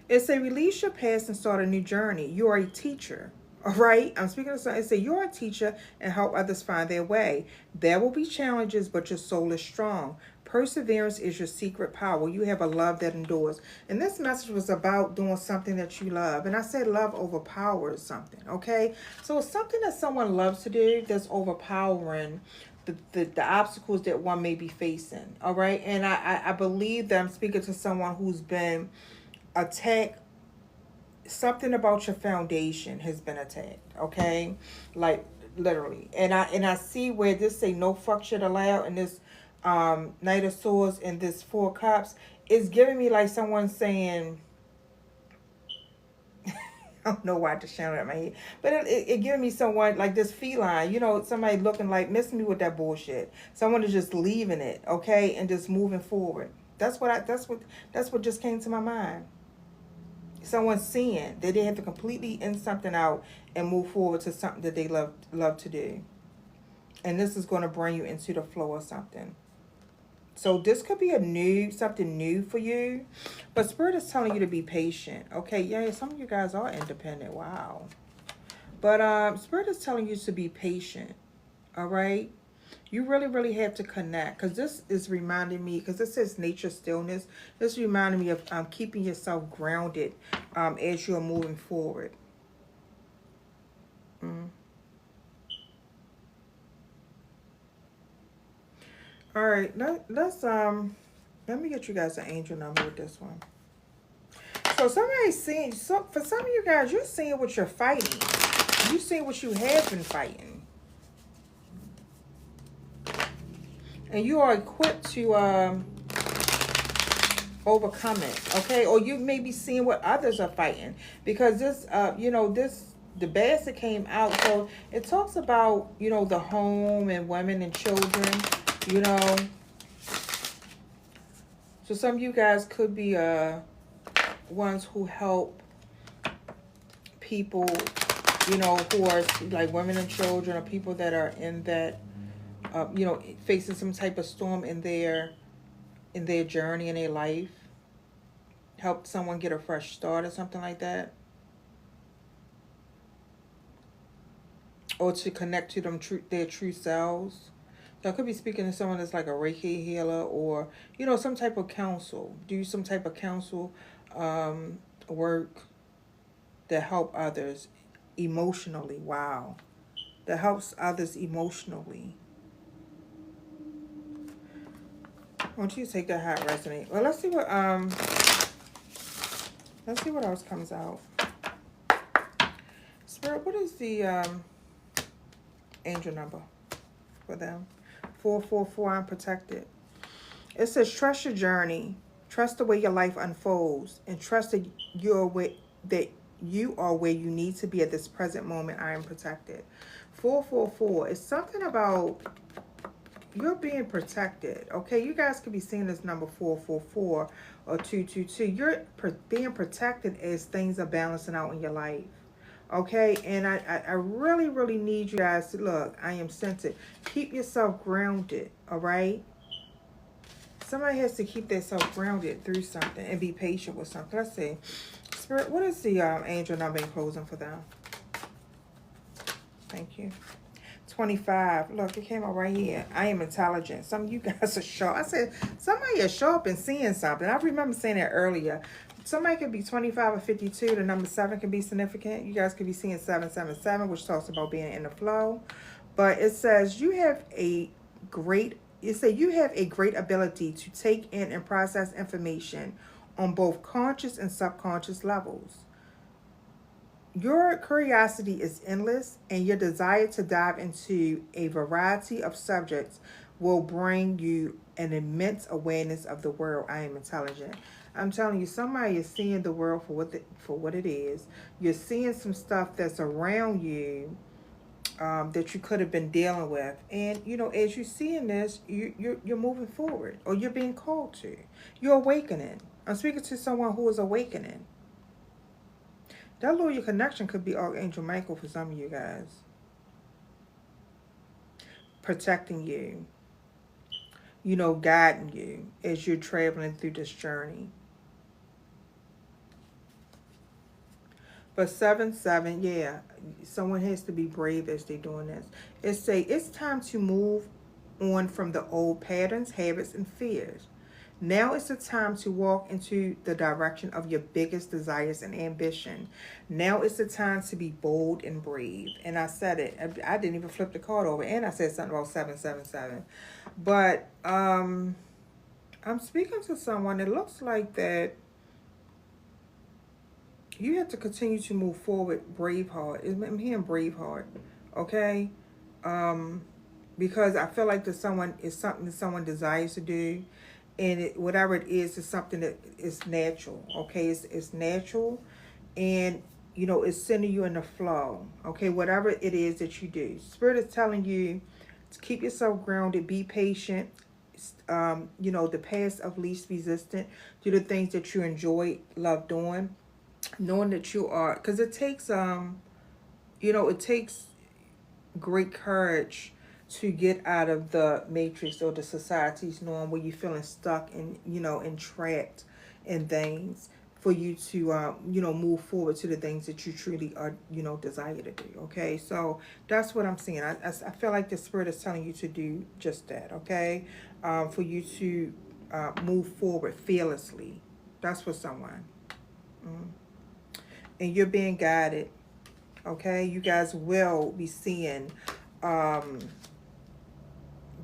It says release your past and start a new journey. You are a teacher. All right, I'm speaking of something. It says you're a teacher and help others find their way. There will be challenges, but your soul is strong. Perseverance is your secret power. You have a love that endures. And this message was about doing something that you love. And I said love overpowers something, okay? So it's something that someone loves to do that's overpowering the obstacles that one may be facing, all right? And I believe that I'm speaking to someone who's been attacked. Something about your foundation has been attacked, okay? Like literally. And I see where this say no fuck shit allowed, and this Knight of Swords and this Four Cups is giving me like someone saying I don't know why I just shouted at my head, but it giving me someone like this feline, somebody looking like miss me with that bullshit. Someone is just leaving it, okay, and just moving forward. That's what just came to my mind. Someone seeing that they have to completely end something out and move forward to something that they love to do, and this is going to bring you into the flow of something. So this could be something new for you. But Spirit is telling you to be patient. Okay, yeah, some of you guys are independent. Wow. But Spirit is telling you to be patient. All right? You really, really have to connect. Because this is reminding me, because it says nature stillness. This is reminding me of keeping yourself grounded as you're moving forward. All right, let's let me get you guys an angel number with this one. So somebody's seeing, for some of you guys, you're seeing what you're fighting. You see what you have been fighting, and you are equipped to overcome it. Okay, or you may be seeing what others are fighting, because this the basket came out, so it talks about the home and women and children. So some of you guys could be ones who help people, who are like women and children, or people that are in that, facing some type of storm in their journey, in their life. Help someone get a fresh start or something like that. Or to connect to their true selves. So I could be speaking to someone that's like a Reiki healer, or, some type of counsel. Do some type of counsel work that help others emotionally. Wow. That helps others emotionally. I want you to take that how it resonates. Well, let's see what else comes out. Spirit, what is the angel number for them? 444, I'm protected. It says trust your journey, trust the way your life unfolds, and trust that you are where you need to be at this present moment. I am protected. 444 is something about you're being protected. Okay, you guys could be seeing this number 444 or 222. You're being protected as things are balancing out in your life. Okay, and I really, really need you guys to look. I am sensitive. Keep yourself grounded, all right? Somebody has to keep themselves grounded through something and be patient with something. Let's see. Spirit, what is the angel number in closing for them? Thank you. 25. Look, it came out right here. I am intelligent. Some of you guys are sharp. I said somebody is sharp and seeing something. I remember saying that earlier. somebody could be 25 or 52. The number 7 can be significant. You guys could be seeing 777, which talks about being in the flow. But it says you have a great, it says you have a great ability to take in and process information on both conscious and subconscious levels. Your curiosity is endless, and your desire to dive into a variety of subjects will bring you an immense awareness of the world. I am intelligent. I'm telling you, somebody is seeing the world for what it is. You're seeing some stuff that's around you that you could have been dealing with, and you know, as you're seeing this, you're moving forward, or you're being called to. You're awakening. I'm speaking to someone who is awakening. That loyal connection could be Archangel Michael for some of you guys. Protecting you. You know, guiding you as you're traveling through this journey. But 7-7, yeah, someone has to be brave as they're doing this. It's time to move on from the old patterns, habits, and fears. Now is the time to walk into the direction of your biggest desires and ambition. Now is the time to be bold and brave. And I said it. I didn't even flip the card over. And I said something about 777. But I'm speaking to someone that looks like that you have to continue to move forward, Braveheart. I'm hearing Braveheart, okay? Because I feel like there's something that someone desires to do, and whatever it is something that is natural, okay? It's natural, and you know, it's sending you in the flow, okay? Whatever it is that you do, Spirit is telling you to keep yourself grounded, be patient. You know, the path of least resistance. Do the things that you enjoy, love doing. Knowing that you are, because it takes you know, it takes great courage to get out of the matrix or the society's norm where you're feeling stuck and, you know, entrapped in things, for you to you know, move forward to the things that you truly are, you know, desire to do. Okay, so that's what I'm seeing. I feel like the Spirit is telling you to do just that. Okay, for you to move forward fearlessly. That's for someone. And you're being guided, okay? You guys will be seeing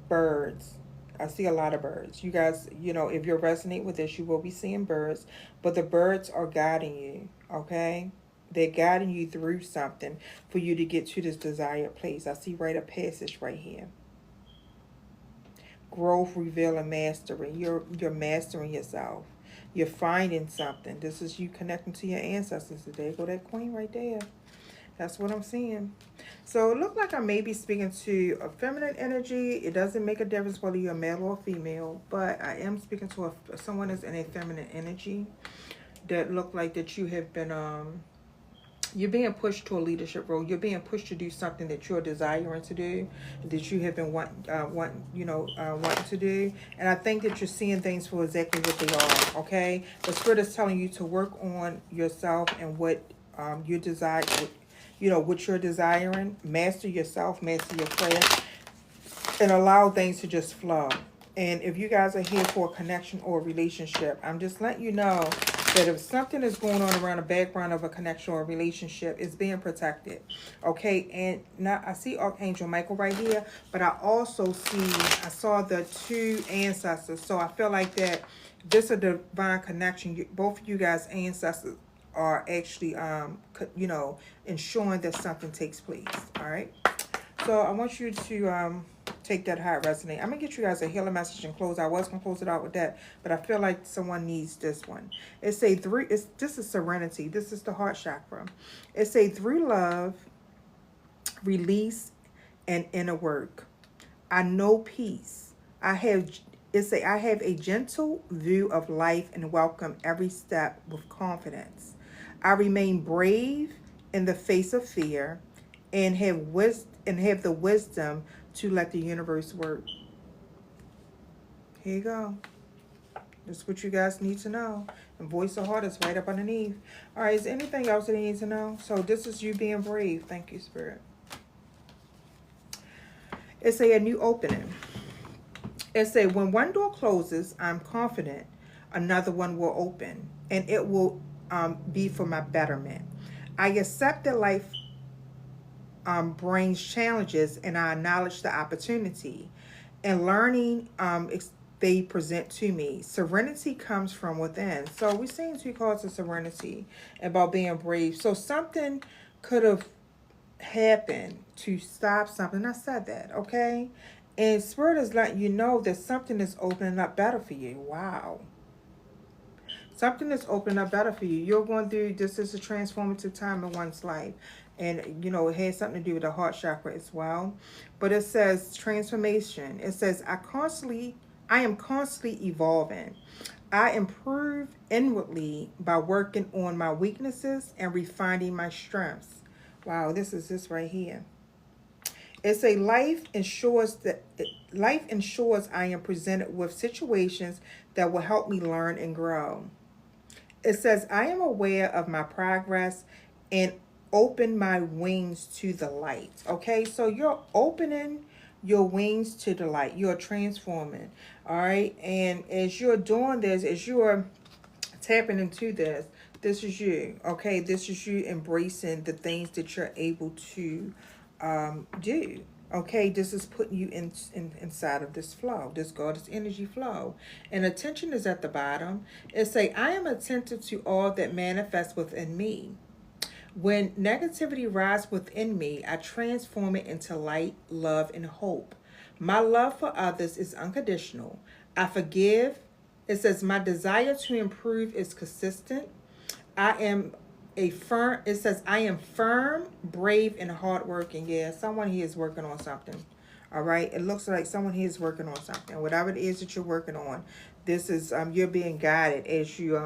birds. I see a lot of birds. You guys, you know, if you resonate with this, you will be seeing birds. But the birds are guiding you, okay? They're guiding you through something for you to get to this desired place. I see rite of passage right here. Growth, reveal, and mastery. You're mastering yourself. You're finding something. This is you connecting to your ancestors. There go that queen right there. That's what I'm seeing. So it looks like I may be speaking to a feminine energy. It doesn't make a difference whether you're male or female, but I am speaking to someone that's in a feminine energy that look like that you have been you're being pushed to a leadership role. You're being pushed to do something that you're desiring to do, that you have been wanting to do. And I think that you're seeing things for exactly what they are, okay? The Spirit is telling you to work on yourself and what you desire, you know, what you're desiring. Master yourself, master your craft, and allow things to just flow. And if you guys are here for a connection or a relationship, I'm just letting you know that if something is going on around the background of a connection or a relationship, it's being protected. Okay, and now I see Archangel Michael right here, but I also I saw the two ancestors. So I feel like that this is a divine connection. Both of you guys' ancestors are actually, you know, ensuring that something takes place. All right. So I want you to take that how it resonates. I'm going to get you guys a healing message and close. I was going to close it out with that, but I feel like someone needs this one. This is serenity. This is the heart chakra. It say through love, release, and inner work, I know peace. I have a gentle view of life and welcome every step with confidence. I remain brave in the face of fear and have the wisdom to let the universe work. Here you go. That's what you guys need to know. And voice of heart is right up underneath. All right, is there anything else that you need to know? So this is you being brave. Thank you, Spirit. It's a new opening. It's when one door closes, I'm confident another one will open, and it will be for my betterment. I accept that life brings challenges, and I acknowledge the opportunity and learning they present to me. Serenity comes from within. So we're seeing two cards of serenity about being brave. So something could have happened to stop something. I said that, okay? And Spirit is letting you know that something is opening up better for you. Wow. Something is opening up better for you. You're going through, this is a transformative time in one's life. And, you know, it has something to do with the heart chakra as well. But it says transformation. It says, I am constantly evolving. I improve inwardly by working on my weaknesses and refining my strengths. Wow, this is this right here. It's a life ensures I am presented with situations that will help me learn and grow. It says, I am aware of my progress and open my wings to the light. Okay, so you're opening your wings to the light. You're transforming. All right, and as you're doing this, as you're tapping into this, this is you. Okay, this is you embracing the things that you're able to do. Okay, this is putting you inside of this flow, this goddess energy flow. And attention is at the bottom. It say, I am attentive to all that manifests within me. When negativity rises within me, I transform it into light, love, and hope. My love for others is unconditional. I forgive. It says, my desire to improve is consistent. I am it says, I am firm, brave, and hardworking. Yeah, someone here is working on something. All right. It looks like someone here is working on something. Whatever it is that you're working on, this is you're being guided as you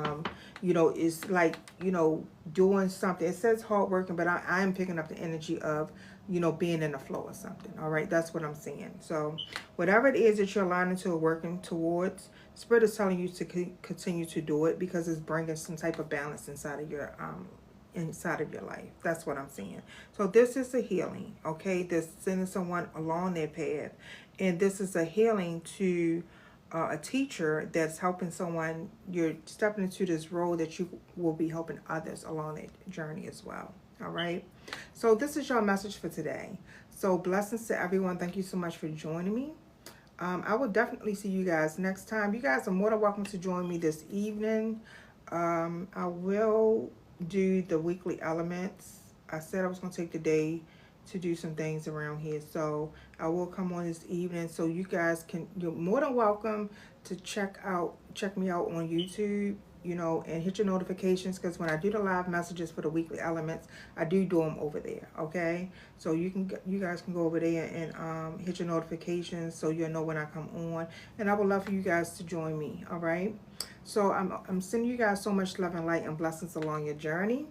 you know, it's like, you know, doing something. It says hardworking, but I am picking up the energy of, you know, being in the flow or something. All right, that's what I'm seeing. So whatever it is that you're aligning to or working towards, Spirit is telling you to continue to do it because it's bringing some type of balance inside of your life. That's what I'm seeing. So this is a healing, okay? This sending someone along their path, and this is a healing to a teacher that's helping someone. You're stepping into this role that you will be helping others along that journey as well. All right. So this is your message for today. So blessings to everyone. Thank you so much for joining me. I will definitely see you guys next time. You guys are more than welcome to join me this evening. I will do the weekly elements. I said I was going to take the day to do some things around here. So I will come on this evening. So you guys you're more than welcome to check me out on YouTube, you know, and hit your notifications, because when I do the live messages for the weekly elements, I do them over there. Okay, so you guys can go over there and hit your notifications so you'll know when I come on, and I would love for you guys to join me. All right, so I'm sending you guys so much love and light and blessings along your journey.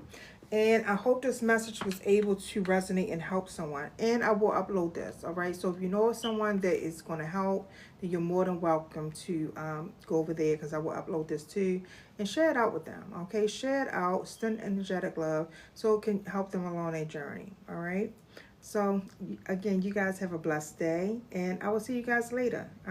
And I hope this message was able to resonate and help someone. And I will upload this, all right? So if you know someone that is going to help, then you're more than welcome to go over there, because I will upload this too. And share it out with them, okay? Share it out, send energetic love so it can help them along their journey, all right? So, again, you guys have a blessed day. And I will see you guys later.